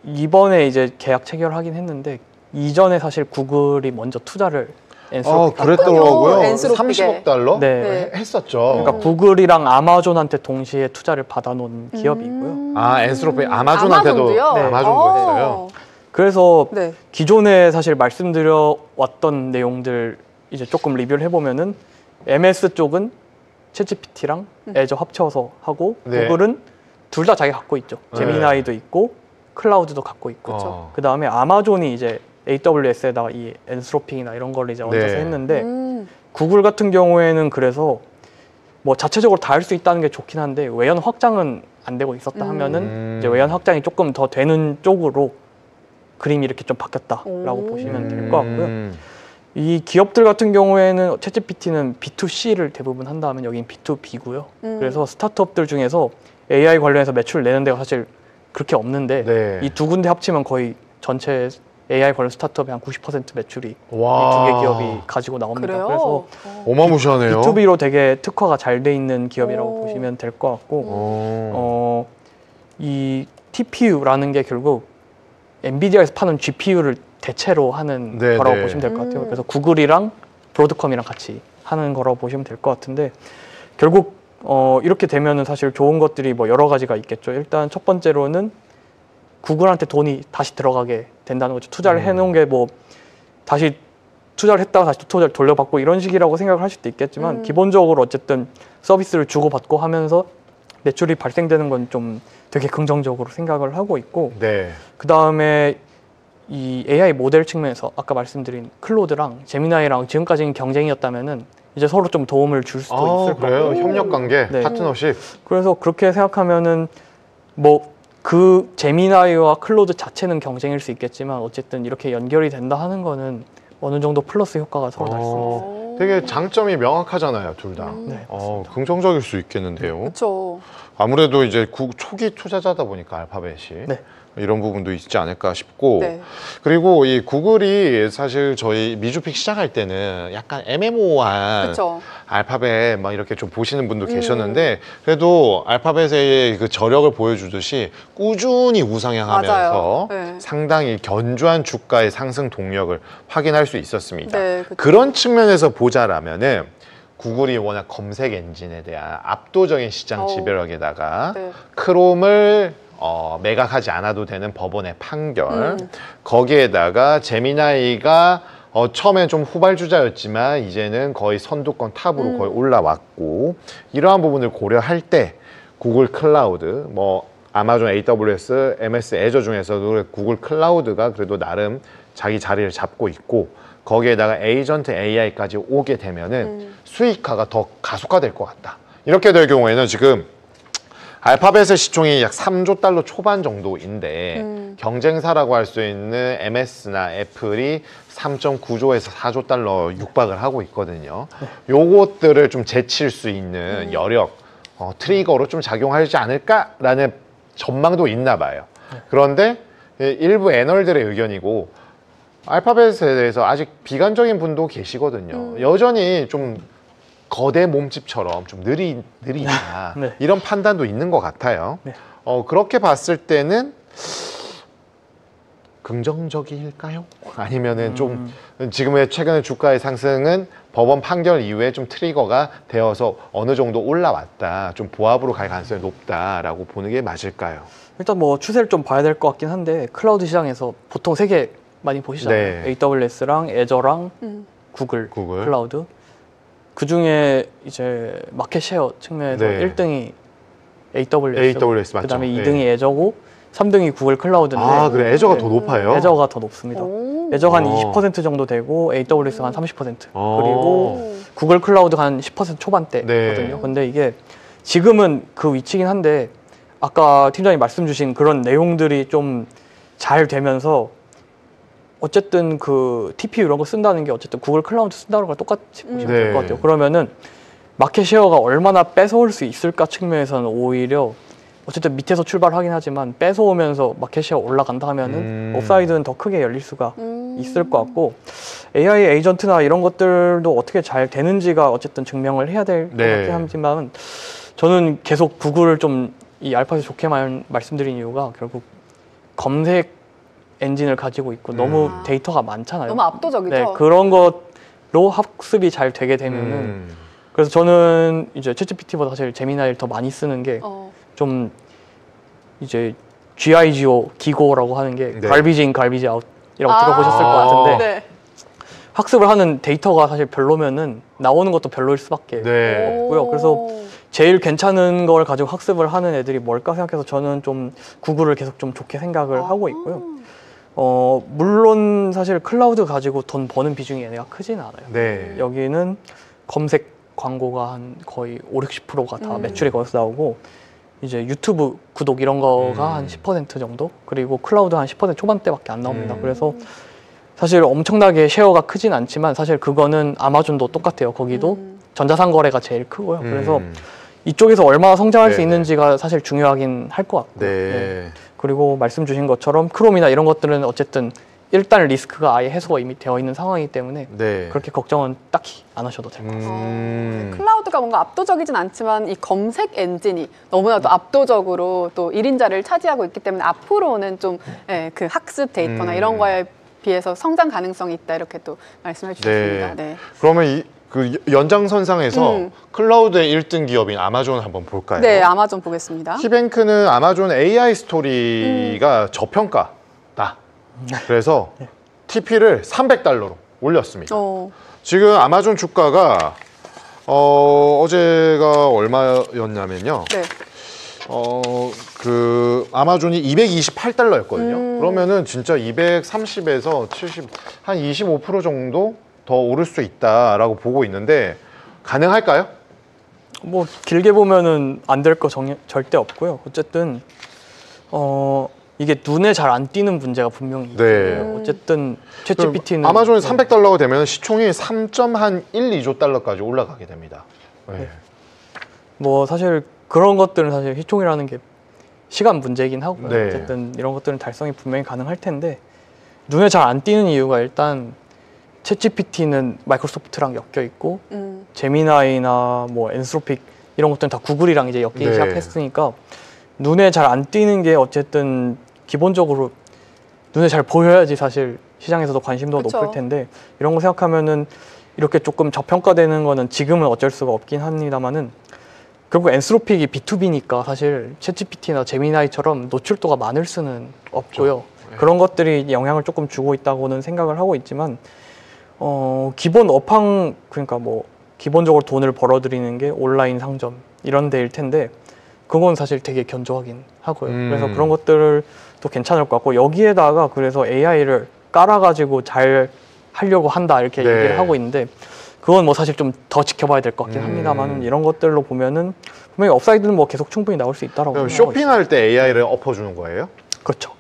이번에 이제 계약 체결하긴 했는데 이전에 사실 구글이 먼저 투자를 엔스로픽 그랬더라고요. 엔스로픽에. 30억 달러 네. 했었죠. 그러니까 구글이랑 아마존한테 동시에 투자를 받아놓은 기업이고요. 아, 엔스로픽 아마존한테도 아마존도요? 네. 아마존도 했어요. 그래서 네. 기존에 사실 말씀드려 왔던 내용들 이제 조금 리뷰를 해보면은 MS 쪽은 챗GPT랑 애저 합쳐서 하고 네. 구글은 둘 다 자기가 갖고 있죠. 네. 제미나이도 있고 클라우드도 갖고 있고. 그쵸. 그 다음에 아마존이 이제 AWS에다가 이 엔스로픽이나 이런 걸 이제 얹어서 네. 했는데 구글 같은 경우에는 그래서 뭐 자체적으로 다 할 수 있다는 게 좋긴 한데 외연 확장은 안 되고 있었다 하면은 이제 외연 확장이 조금 더 되는 쪽으로 그림이 이렇게 좀 바뀌었다라고 보시면 될 것 같고요. 이 기업들 같은 경우에는 챗GPT는 B2C를 대부분 한다면 여긴 B2B고요. 그래서 스타트업들 중에서 AI 관련해서 매출 내는 데가 사실 그렇게 없는데 네. 이 두 군데 합치면 거의 전체 AI 관련 스타트업의 한 90% 매출이 이 두 와. 개 기업이 가지고 나옵니다. 그래요? 그래서 어마무시하네요. B2B로 되게 특화가 잘 돼 있는 기업이라고 오. 보시면 될 것 같고 오. 이 TPU라는 게 결국 엔비디아에서 파는 GPU를 대체로 하는 네, 거라고 네. 보시면 될 것 같아요. 그래서 구글이랑 브로드컴이랑 같이 하는 거라고 보시면 될 것 같은데 결국 이렇게 되면은 사실 좋은 것들이 뭐 여러 가지가 있겠죠. 일단 첫 번째로는 구글한테 돈이 다시 들어가게 된다는 거죠. 투자를 해놓은 게 뭐 다시 투자를 했다가 다시 투자를 돌려받고 이런 식이라고 생각을 할 수도 있겠지만 기본적으로 어쨌든 서비스를 주고받고 하면서 매출이 발생되는 건 좀 되게 긍정적으로 생각을 하고 있고 네. 그 다음에 이 AI 모델 측면에서 아까 말씀드린 클로드랑 제미나이랑 지금까지는 경쟁이었다면은 이제 서로 좀 도움을 줄 수도 있을 것 그래요? 같고 협력 관계, 네. 파트너십. 그래서 그렇게 생각하면은 뭐 그 제미나이와 클로드 자체는 경쟁일 수 있겠지만 어쨌든 이렇게 연결이 된다 하는 거는 어느 정도 플러스 효과가 서로 날 수 있어요. 되게 장점이 명확하잖아요, 둘 다. 네, 긍정적일 수 있겠는데요. 그렇죠. 아무래도 이제 초기 투자자다 보니까 알파벳이 네. 이런 부분도 있지 않을까 싶고 네. 그리고 이 구글이 사실 저희 미주픽 시작할 때는 약간 애매모호한 그렇죠. 알파벳 막 이렇게 좀 보시는 분도 계셨는데 그래도 알파벳의 그 저력을 보여주듯이 꾸준히 우상향하면서 맞아요. 네. 상당히 견조한 주가의 상승 동력을 확인할 수 있었습니다. 네, 그쵸. 그런 측면에서 보자라면은 구글이 워낙 검색 엔진에 대한 압도적인 시장 지배력에다가 네. 크롬을 매각하지 않아도 되는 법원의 판결 거기에다가 제미나이가 처음엔 좀 후발주자였지만 이제는 거의 선두권 탑으로 거의 올라왔고 이러한 부분을 고려할 때 구글 클라우드 뭐 아마존 AWS, MS 애저 중에서도 구글 클라우드가 그래도 나름 자기 자리를 잡고 있고 거기에다가 에이전트 AI까지 오게 되면은 수익화가 더 가속화될 것 같다. 이렇게 될 경우에는 지금 알파벳의 시총이 약 3조 달러 초반 정도인데 경쟁사라고 할 수 있는 MS나 애플이 3.9조에서 4조 달러 육박을 하고 있거든요. 요것들을 좀 제칠 수 있는 여력 트리거로 좀 작용하지 않을까라는 전망도 있나 봐요. 그런데 일부 애널들의 의견이고 알파벳에 대해서 아직 비관적인 분도 계시거든요. 여전히 좀 거대 몸집처럼 좀 느리다 네. 이런 판단도 있는 것 같아요. 네. 그렇게 봤을 때는 긍정적일까요? 아니면은 좀 지금의 최근의 주가의 상승은 법원 판결 이후에 좀 트리거가 되어서 어느 정도 올라왔다, 좀 보합으로 갈 가능성이 높다라고 보는 게 맞을까요? 일단 뭐 추세를 좀 봐야 될 것 같긴 한데 클라우드 시장에서 보통 세 개 많이 보시잖아요. 네. AWS랑 애저랑 구글 클라우드. 그 중에 이제 마켓 쉐어 측면에서 네. 1등이 AWS, AWS 맞죠? 그다음에 네. 2등이 애저고 3등이 구글 클라우드인데 아, 그래. 애저가 더 높아요? 애저가 더 높습니다. 오. 애저가 한 어. 20% 정도 되고 AWS가 한 30%. 어. 그리고 구글 클라우드가 한 10% 초반대거든요. 네. 근데 이게 지금은 그 위치긴 한데 아까 팀장님 말씀 주신 그런 내용들이 좀 잘 되면서 어쨌든 그 TPU 이런 거 쓴다는 게 어쨌든 구글 클라우드 쓴다는 걸 똑같이 보시면 될 네. 것 같아요. 그러면은 마켓 쉐어가 얼마나 뺏어올 수 있을까 측면에서는 오히려 어쨌든 밑에서 출발하긴 하지만 뺏어오면서 마켓 쉐어 올라간다 하면은 업사이드는 더 크게 열릴 수가 있을 것 같고 AI 에이전트나 이런 것들도 어떻게 잘 되는지가 어쨌든 증명을 해야 될 것 네. 같긴 하지만 저는 계속 구글을 좀 이 알파벳 좋게 말씀드린 이유가 결국 검색 엔진을 가지고 있고 너무 데이터가 많잖아요. 너무 압도적이죠. 네, 그런 것로 학습이 잘 되게 되면은 그래서 저는 이제 챗GPT보다 사실 제미나이를 더 많이 쓰는 게 좀 이제 GIGO 기고라고 하는 게 네. garbage in, garbage out이라고 들어보셨을 것 같은데 네. 학습을 하는 데이터가 사실 별로면은 나오는 것도 별로일 수밖에 네. 없고요. 그래서 제일 괜찮은 걸 가지고 학습을 하는 애들이 뭘까 생각해서 저는 좀 구글을 계속 좀 좋게 생각을 하고 있고요. 물론 사실 클라우드 가지고 돈 버는 비중이 얘네가 크진 않아요. 네. 여기는 검색 광고가 한 거의 50~60%가 다 매출이 거기서 나오고 이제 유튜브 구독 이런 거가 한 10% 정도 그리고 클라우드 한 10% 초반대밖에 안 나옵니다. 그래서 사실 엄청나게 쉐어가 크진 않지만 사실 그거는 아마존도 똑같아요. 거기도 전자상거래가 제일 크고요. 그래서 이쪽에서 얼마나 성장할 수 네네. 있는지가 사실 중요하긴 할 것 같고요. 네. 그리고 말씀 주신 것처럼 크롬이나 이런 것들은 어쨌든 일단 리스크가 아예 해소가 이미 되어 있는 상황이기 때문에 네. 그렇게 걱정은 딱히 안 하셔도 될 것 같아요. 클라우드가 뭔가 압도적이진 않지만 이 검색 엔진이 너무나도 압도적으로 또 1인자를 차지하고 있기 때문에 앞으로는 좀 그 학습 데이터나 이런 거에 비해서 성장 가능성이 있다 이렇게 또 말씀해 주셨습니다. 네. 그러면 그 연장선상에서 클라우드의 1등 기업인 아마존 한번 볼까요? 네, 아마존 보겠습니다. 키뱅크는 아마존 AI 스토리가 저평가다. 그래서 TP를 $300로 올렸습니다. 지금 아마존 주가가 어제가 얼마였냐면요. 네. 그 아마존이 $228였거든요. 그러면은 진짜 230에서 70, 한 25% 정도 더 오를 수 있다라고 보고 있는데 가능할까요? 뭐 길게 보면은 안 될 거 절대 없고요. 어쨌든 이게 눈에 잘 안 띄는 문제가 분명히 있어요. 어쨌든 챗GPT는 아마존이 $300가 되면 시총이 3.1~2조 달러까지 올라가게 됩니다. 네. 뭐 사실 그런 것들은 사실 시총이라는 게 시간 문제이긴 하고요. 네. 어쨌든 이런 것들은 달성이 분명히 가능할 텐데 눈에 잘 안 띄는 이유가 일단 챗GPT는 마이크로소프트랑 엮여 있고 제미나이나 뭐 엔스로픽 이런 것들은 다 구글이랑 이제 엮이기 네. 시작했으니까 눈에 잘 안 띄는 게 어쨌든 기본적으로 눈에 잘 보여야지 사실 시장에서도 관심도가 그쵸. 높을 텐데 이런 거 생각하면은 이렇게 조금 저평가되는 거는 지금은 어쩔 수가 없긴 합니다만은 결국 엔스로픽이 B2B니까 사실 챗GPT나 제미나이처럼 노출도가 많을 수는 없고요. 네. 그런 것들이 영향을 조금 주고 있다고는 생각을 하고 있지만 기본 업황 그러니까 뭐 기본적으로 돈을 벌어들이는 게 온라인 상점 이런 데일 텐데 그건 사실 되게 견조하긴 하고요. 그래서 그런 것들도 괜찮을 것 같고 여기에다가 그래서 AI를 깔아가지고 잘 하려고 한다 이렇게 네. 얘기를 하고 있는데 그건 뭐 사실 좀 더 지켜봐야 될 것 같긴 합니다만 이런 것들로 보면은 분명히 업사이드는 뭐 계속 충분히 나올 수 있다라고 그럼 생각하고 쇼핑할 때 AI를 엎어주는 거예요? 있어요. 그렇죠.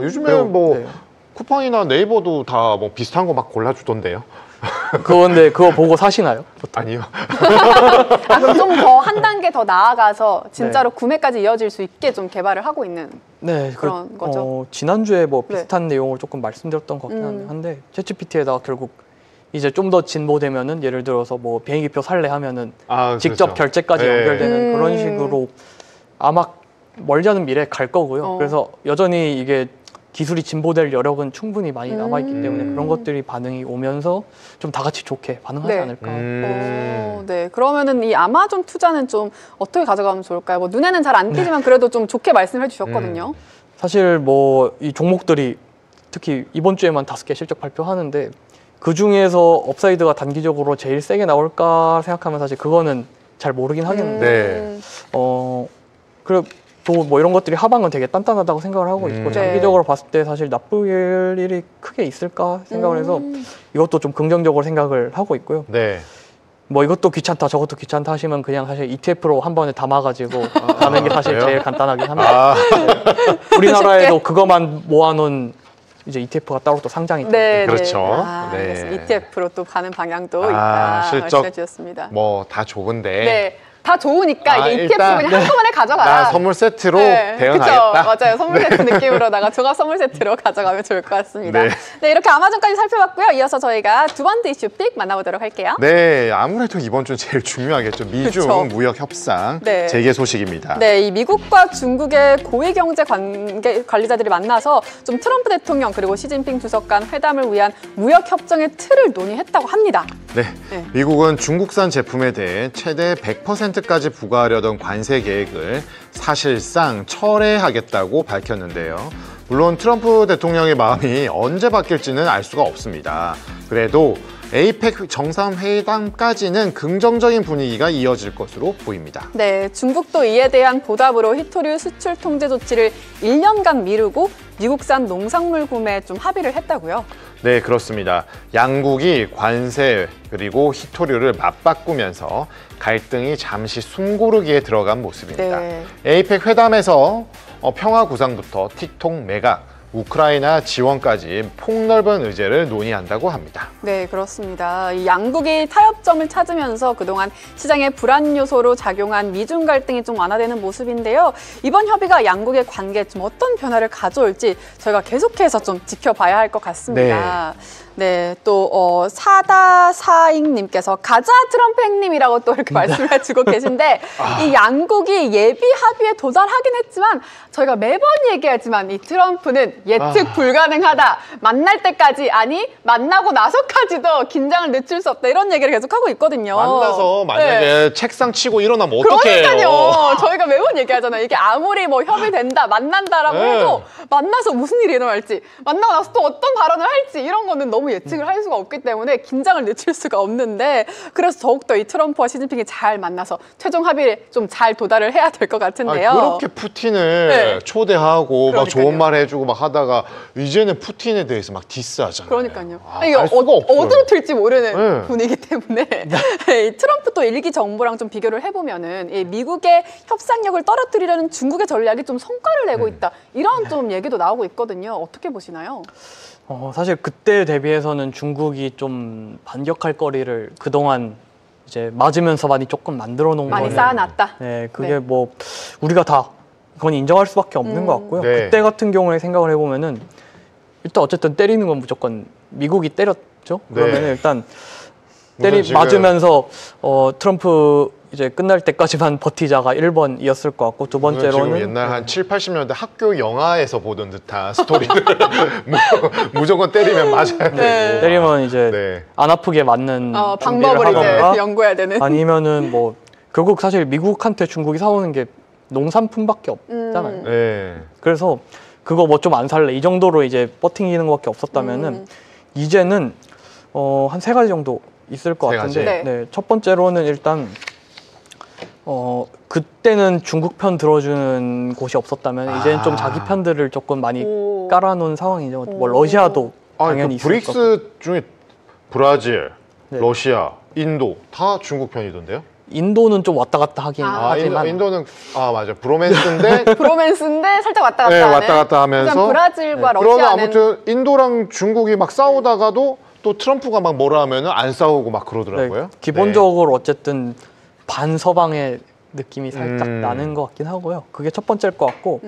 요즘에 그리고, 뭐 네. 쿠팡이나 네이버도 다 뭐 비슷한 거 막 골라주던데요. 그건데 그거 보고 사시나요? 보통? 아니요. 아, 그럼 좀 더 한 단계 더 나아가서 진짜로 구매까지 이어질 수 있게 좀 개발을 하고 있는 네, 그런 거죠. 지난주에 뭐 네. 비슷한 내용을 조금 말씀드렸던 것 같긴 한데 챗GPT에다가 결국 이제 좀 더 진보되면은 예를 들어서 뭐 비행기표 살래 하면은 직접 그렇죠. 결제까지 네. 연결되는 그런 식으로 아마 멀지 않은 미래에 갈 거고요. 그래서 여전히 이게 기술이 진보될 여력은 충분히 많이 남아있기 때문에 그런 것들이 반응이 오면서 좀 다 같이 좋게 반응하지 네. 않을까. 네. 그러면은 이 아마존 투자는 좀 어떻게 가져가면 좋을까요? 뭐 눈에는 잘 안 띄지만 그래도 좀 좋게 말씀해 주셨거든요. 사실 뭐 이 종목들이 특히 이번 주에만 5개 실적 발표하는데 그 중에서 업사이드가 단기적으로 제일 세게 나올까 생각하면 사실 그거는 잘 모르긴 하겠는데 네. 그리고 또 뭐 이런 것들이 하방은 되게 단단하다고 생각을 하고 있고 장기적으로 봤을 때 사실 나쁠 일이 크게 있을까 생각을 해서 이것도 좀 긍정적으로 생각을 하고 있고요. 네. 뭐 이것도 귀찮다 저것도 귀찮다 하시면 그냥 사실 ETF로 한 번에 담아가지고 가는 게 사실 그래요? 제일 간단하긴 합니다. 우리나라에도 그거만 모아놓은 이제 ETF가 따로 또 상장이 있고 네, 그렇죠. 네. 아, 네. 알겠습니다. ETF로 또 가는 방향도 있다. 실적 말씀해 주셨습니다. 뭐 다 좋은데. 네. 다 좋으니까 이제 ETF 일단 그냥 한꺼번에 가져가라. 나 선물 세트로 네, 대응하겠다. 그쵸? 맞아요. 선물 세트 느낌으로다가 종합 선물 세트로 가져가면 좋을 것 같습니다. 네. 네, 이렇게 아마존까지 살펴봤고요. 이어서 저희가 두 번째 이슈픽 만나보도록 할게요. 네, 아무래도 이번 주 제일 중요하겠죠. 미중 그쵸. 무역 협상 네. 재개 소식입니다. 네, 이 미국과 중국의 고위 경제 관리자들이 만나서 좀 트럼프 대통령 그리고 시진핑 주석 간 회담을 위한 무역 협정의 틀을 논의했다고 합니다. 네, 네. 미국은 중국산 제품에 대해 최대 100%까지 부과하려던 관세 계획을 사실상 철회하겠다고 밝혔는데요. 물론 트럼프 대통령의 마음이 언제 바뀔지는 알 수가 없습니다. 그래도 에이펙 정상회담까지는 긍정적인 분위기가 이어질 것으로 보입니다. 네, 중국도 이에 대한 보답으로 히토류 수출 통제 조치를 1년간 미루고 미국산 농산물 구매에 좀 합의를 했다고요. 네, 그렇습니다. 양국이 관세 그리고 히토류를 맞바꾸면서 갈등이 잠시 숨고르기에 들어간 모습입니다. 네. 에이펙 회담에서 평화 구상부터 틱톡 매각, 우크라이나 지원까지 폭넓은 의제를 논의한다고 합니다. 네, 그렇습니다. 이 양국이 타협점을 찾으면서 그동안 시장의 불안 요소로 작용한 미중 갈등이 좀 완화되는 모습인데요. 이번 협의가 양국의 관계에 좀 어떤 변화를 가져올지 저희가 계속해서 좀 지켜봐야 할 것 같습니다. 네, 또 사다사익님께서 가자 트럼프 행님이라고 또 이렇게 말씀을 해주고 계신데 이 양국이 예비 합의에 도달하긴 했지만 저희가 매번 얘기하지만 이 트럼프는 예측 불가능하다. 만날 때까지 아니 만나고 나서까지도 긴장을 늦출 수 없다. 이런 얘기를 계속하고 있거든요. 만나서 만약에 네. 책상 치고 일어나면 어떡해요? 그러니까요. 저희가 매번 얘기하잖아요. 이게 아무리 뭐 협의된다, 만난다라고 네. 해도 만나서 무슨 일이 일어날지, 만나고 나서 또 어떤 발언을 할지 이런 거는 너무 예측을 할 수가 없기 때문에 긴장을 늦출 수가 없는데 그래서 더욱더 이 트럼프와 시진핑이 잘 만나서 최종 합의에 좀 잘 도달을 해야 될 것 같은데요. 그렇게 푸틴을 네. 초대하고 막 그러니까요. 좋은 말 해주고 막 하다가 이제는 푸틴에 대해서 막 디스하잖아요. 그러니까요. 이게 이게 수가 없어요. 어디로 튈지 모르는 네. 분위기 때문에 이 트럼프 또 일기 정부랑 좀 비교를 해보면은 이 미국의 협상력을 떨어뜨리려는 중국의 전략이 좀 성과를 내고 있다. 이런 좀 얘기도 나오고 있거든요. 어떻게 보시나요? 사실 그때 대비해서는 중국이 좀 반격할 거리를 그동안 이제 맞으면서 많이 조금 만들어 놓은 많이 거는 쌓아놨다. 네, 그게 네. 뭐 우리가 다 그건 인정할 수밖에 없는 것 같고요. 네. 그때 같은 경우에 생각을 해보면은 일단 어쨌든 때리는 건 무조건 미국이 때렸죠. 그러면 네. 일단 우선 지금- 맞으면서 트럼프 이제 끝날 때까지만 버티자가 1번이었을 것 같고 두 지금 번째로는 옛날 한 7, 80년대 학교 영화에서 보던 듯한 스토리를 무조건 때리면 맞아야 되고 네. 때리면 이제 네. 안 아프게 맞는 방법을 준비를 이제 하던가 연구해야 되는. 아니면은 뭐 결국 사실 미국한테 중국이 사오는 게 농산품밖에 없잖아요. 네. 그래서 그거 뭐 좀 안 살래 이 정도로 이제 버팅기는 것밖에 없었다면은 이제는 한 3가지 정도 있을 것 세 같은데 가지? 네, 첫 번째로는 일단 그때는 중국 편 들어주는 곳이 없었다면 이제는 좀 자기 편들을 조금 많이 오. 깔아놓은 상황이죠. 뭐 러시아도 당연히 있을 거고. 브릭스 중에 브라질, 네. 러시아, 인도 다 중국 편이던데요? 인도는 좀 왔다 갔다 하긴 하지만 인도는 맞아 브로맨스인데 브로맨스인데 살짝 왔다 갔다 네, 하는. 왔다 갔다 하면서 그냥 브라질과 그러면 러시아는 아무튼 인도랑 중국이 막 싸우다가도 또 트럼프가 막 뭐라 하면은 안 싸우고 막 그러더라고요. 네, 기본적으로 어쨌든 반서방의 느낌이 살짝 음. 나는 것 같긴 하고요. 그게 첫 번째일 것 같고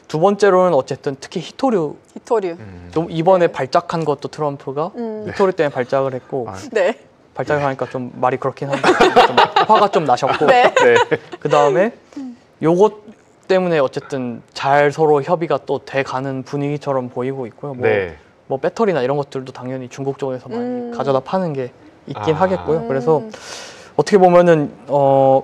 두 번째로는 어쨌든 특히 히토류 히토류. 좀 이번에 발작한 것도 트럼프가 히토류 때문에 발작을 했고 아. 네. 발작을 하니까 좀 말이 그렇긴 한데 좀 화가 좀 나셨고 네. 네. 그 다음에 요것 때문에 어쨌든 잘 서로 협의가 또 돼가는 분위기처럼 보이고 있고요. 네. 뭐 배터리나 이런 것들도 당연히 중국 쪽에서 많이 가져다 파는 게 있긴 아. 하겠고요. 그래서 어떻게 보면은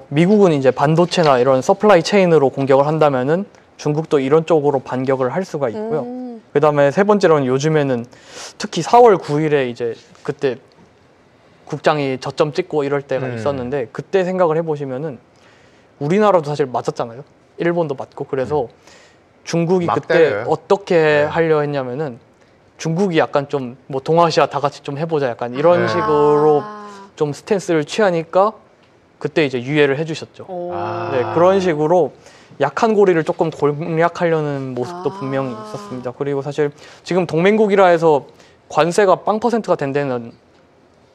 미국은 이제 반도체나 이런 서플라이 체인으로 공격을 한다면은 중국도 이런 쪽으로 반격을 할 수가 있고요. 그다음에 세 번째로는 요즘에는 특히 4월 9일에 이제 그때 국장이 저점 찍고 이럴 때가 있었는데 그때 생각을 해보시면은 우리나라도 사실 맞았잖아요. 일본도 맞고 그래서 중국이 막 그때 때려요. 어떻게 네. 하려 했냐면은 중국이 약간 좀 뭐 동아시아 다 같이 좀 해보자 약간 이런 네. 식으로 아. 좀 스탠스를 취하니까 그때 이제 유예를 해주셨죠. 오. 아. 네, 그런 식으로 약한 고리를 조금 공략하려는 모습도 아. 분명히 있었습니다. 그리고 사실 지금 동맹국이라 해서 관세가 0%가 된 데는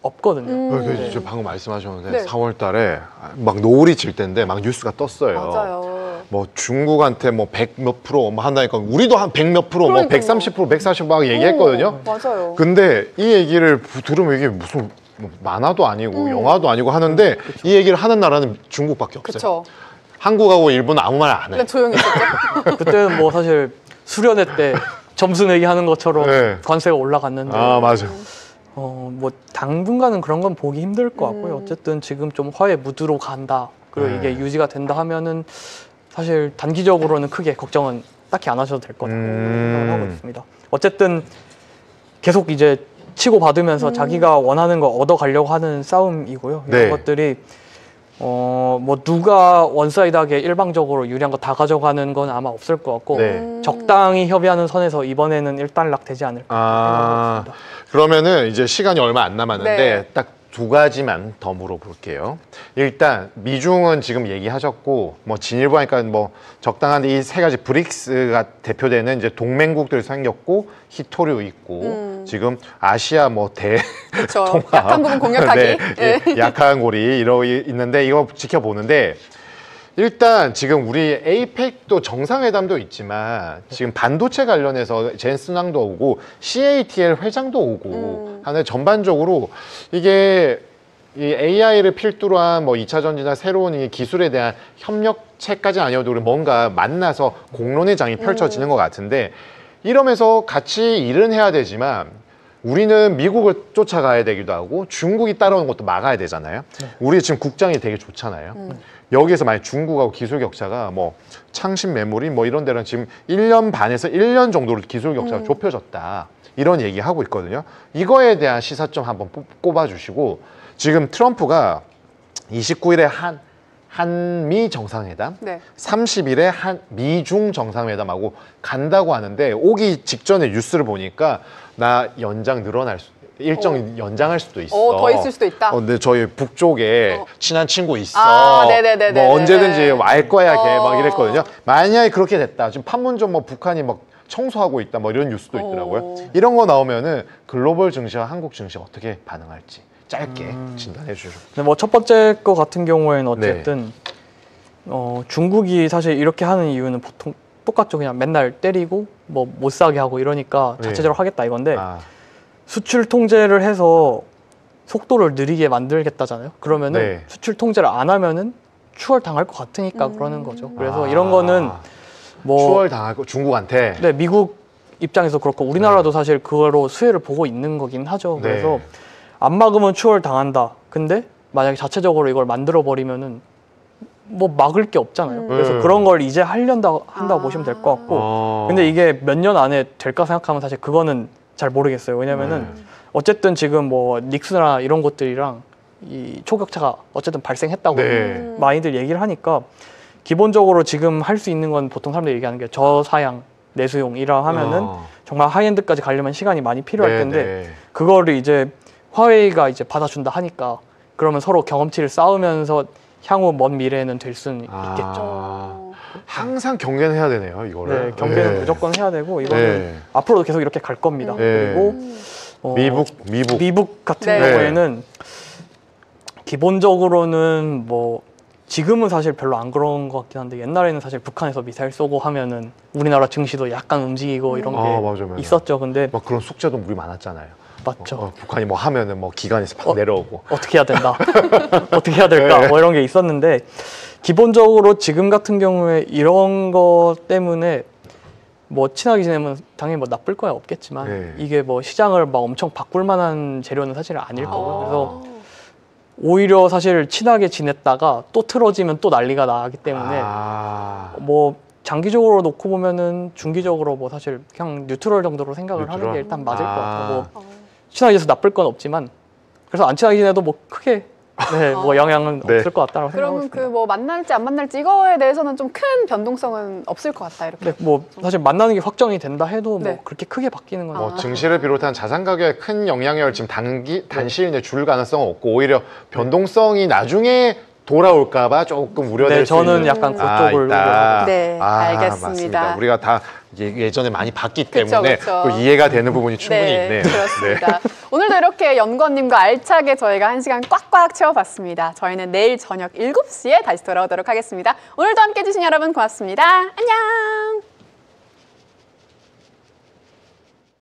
없거든요. 그 네. 진짜 방금 말씀하셨는데 네. 4월 달에 막 노을이 질 때인데 막 뉴스가 떴어요. 맞아요. 뭐 중국한테 뭐 100 몇 프로 뭐 한다니까 우리도 한 100 몇 프로 뭐 그러니까요. 130% 140 막 얘기했거든요. 맞아요. 근데 이 얘기를 들으면 이게 무슨 뭐 만화도 아니고 영화도 아니고 하는데 이 얘기를 하는 나라는 중국밖에 없어요. 그쵸. 한국하고 일본은 아무 말 안 해. 그냥 조용히 있었죠. 그때는 뭐 사실 수련회 때 점수 내기 하는 것처럼 네. 관세가 올라갔는데 아 맞아. 뭐 당분간은 그런 건 보기 힘들 것 같고요. 어쨌든 지금 좀 화해 무드로 간다. 그리고 네. 이게 유지가 된다 하면은 사실 단기적으로는 크게 걱정은 딱히 안 하셔도 될 거라고 생각을 하고 있습니다. 어쨌든 계속 이제 치고 받으면서 자기가 원하는 거 얻어 가려고 하는 싸움이고요. 이런 네. 것들이 뭐 누가 원사이드하게 일방적으로 유리한 거 다 가져가는 건 아마 없을 것 같고 네. 적당히 협의하는 선에서 이번에는 일단락 되지 않을까 생각하고 있습니다. 그러면은 이제 시간이 얼마 안 남았는데 네. 딱 두 가지만 더 물어볼게요. 일단 미중은 지금 얘기하셨고 뭐 진일보 하니까 뭐 적당한데 이 세 가지 브릭스가 대표되는 이제 동맹국들이 생겼고 히토류 있고 지금 아시아 뭐 그렇죠. 통합. 약한 부분 공략하기. 네, 네. 약한 고리 이러 있는데 이거 지켜보는데 일단 지금 우리 에이펙도 정상회담도 있지만 지금 반도체 관련해서 젠슨왕도 오고 CATL 회장도 오고 하는 전반적으로 이게 이 AI를 필두로 한 뭐 2차 전지나 새로운 이 기술에 대한 협력체까지 아니어도 우리 뭔가 만나서 공론의 장이 펼쳐지는 것 같은데 이러면서 같이 일은 해야 되지만 우리는 미국을 쫓아가야 되기도 하고 중국이 따라오는 것도 막아야 되잖아요. 우리 지금 국장이 되게 좋잖아요. 여기에서 만약 중국하고 기술 격차가 뭐 창신 메모리 뭐 이런 데는 지금 1년 반에서 1년 정도로 기술 격차가 좁혀졌다. 이런 얘기하고 있거든요. 이거에 대한 시사점 한번 꼽아주시고 지금 트럼프가 29일에 한미 정상회담, 네. 30일에 미중 정상회담하고 간다고 하는데 오기 직전에 뉴스를 보니까 나 연장 일정 연장할 수도 있어. 더 있을 수도 있다. 근데 저희 북쪽에 친한 친구 있어. 아, 네네네네. 뭐 언제든지 알 거야 걔 막 어. 이랬거든요. 만약에 그렇게 됐다. 지금 판문점 뭐 북한이 막 청소하고 있다. 뭐 이런 뉴스도 있더라고요. 이런 거 나오면은 글로벌 증시와 한국 증시가 어떻게 반응할지 짧게 진단해 주시죠. 근데 뭐 첫 번째 거 같은 경우에는 어쨌든 중국이 사실 이렇게 하는 이유는 보통 똑같죠. 그냥 맨날 때리고 뭐 못 사게 하고 이러니까 네. 자체적으로 하겠다 이건데 아, 수출 통제를 해서 속도를 느리게 만들겠다잖아요. 그러면은 네. 수출 통제를 안 하면은 추월 당할 것 같으니까 그러는 거죠. 그래서 이런 거는 뭐 추월 당할 거 중국한테. 네, 미국 입장에서 그렇고 우리나라도 사실 그거로 수혜를 보고 있는 거긴 하죠. 네. 그래서 안 막으면 추월 당한다. 근데 만약에 자체적으로 이걸 만들어 버리면은 뭐 막을 게 없잖아요. 그래서 그런 걸 이제 한다고 보시면 될 것 같고. 근데 이게 몇 년 안에 될까 생각하면 사실 그거는 잘 모르겠어요. 왜냐면은 어쨌든 지금 뭐 닉스나 이런 것들이랑 이 초격차가 어쨌든 발생했다고 네. 많이들 얘기를 하니까 기본적으로 지금 할 수 있는 건 보통 사람들이 얘기하는 게 저사양 내수용이라 하면은 정말 하이엔드까지 가려면 시간이 많이 필요할 텐데 네. 그거를 이제 화웨이가 이제 받아준다 하니까 그러면 서로 경험치를 쌓으면서 향후 먼 미래에는 될 수는 있겠죠. 항상 경계는 해야 되네요, 이거를. 네, 경계는 네. 무조건 해야 되고 이거는 네. 앞으로도 계속 이렇게 갈 겁니다. 네. 그리고 미북 같은 네. 경우에는 기본적으로는 뭐 지금은 사실 별로 안 그런 것 같긴 한데 옛날에는 사실 북한에서 미사일 쏘고 하면은 우리나라 증시도 약간 움직이고 이런 게 맞아, 맞아. 있었죠. 근데 막 그런 숙제도 우리 많았잖아요. 맞죠. 북한이 뭐 하면은 뭐 기관에서 팍 내려오고. 어떻게 해야 된다. 어떻게 해야 될까. 네. 뭐 이런 게 있었는데 기본적으로 지금 같은 경우에 이런 것 때문에 뭐 친하게 지내면 당연히 뭐 나쁠 거야 없겠지만 네. 이게 뭐 시장을 막 엄청 바꿀 만한 재료는 사실 아닐 거고 그래서 어. 오히려 사실 친하게 지냈다가 또 틀어지면 또 난리가 나기 때문에 뭐 장기적으로 놓고 보면은 중기적으로 뭐 사실 그냥 뉴트럴 정도로 생각을 하는 뉴트럴? 게 일단 맞을 것 같아요. 뭐 어. 친하게 지내서 나쁠 건 없지만 그래서 안 친하게 지내도 뭐 크게 뭐 영향은 네. 없을 것 같다고 생각하고 그러면 있습니다. 그 뭐 만날지 안 만날지 이거에 대해서는 좀 큰 변동성은 없을 것 같다 이렇게. 네, 뭐 사실 만나는 게 확정이 된다 해도 네. 뭐 그렇게 크게 바뀌는 건 뭐 증시를 비롯한 자산 가격에 큰 영향을 지금 단시일 내에 줄 가능성은 없고 오히려 변동성이 나중에 돌아올까봐 조금 우려될 네, 수 저는 있는 약간 그쪽을 있다. 우려하고 네, 알겠습니다. 맞습니다. 우리가 다 예전에 많이 봤기 그쵸, 때문에 그쵸. 또 이해가 되는 부분이 충분히 네, 있네요. 그렇습니다. 오늘도 이렇게 연건님과 알차게 저희가 1시간 꽉꽉 채워봤습니다. 저희는 내일 저녁 7시에 다시 돌아오도록 하겠습니다. 오늘도 함께해 주신 여러분 고맙습니다. 안녕!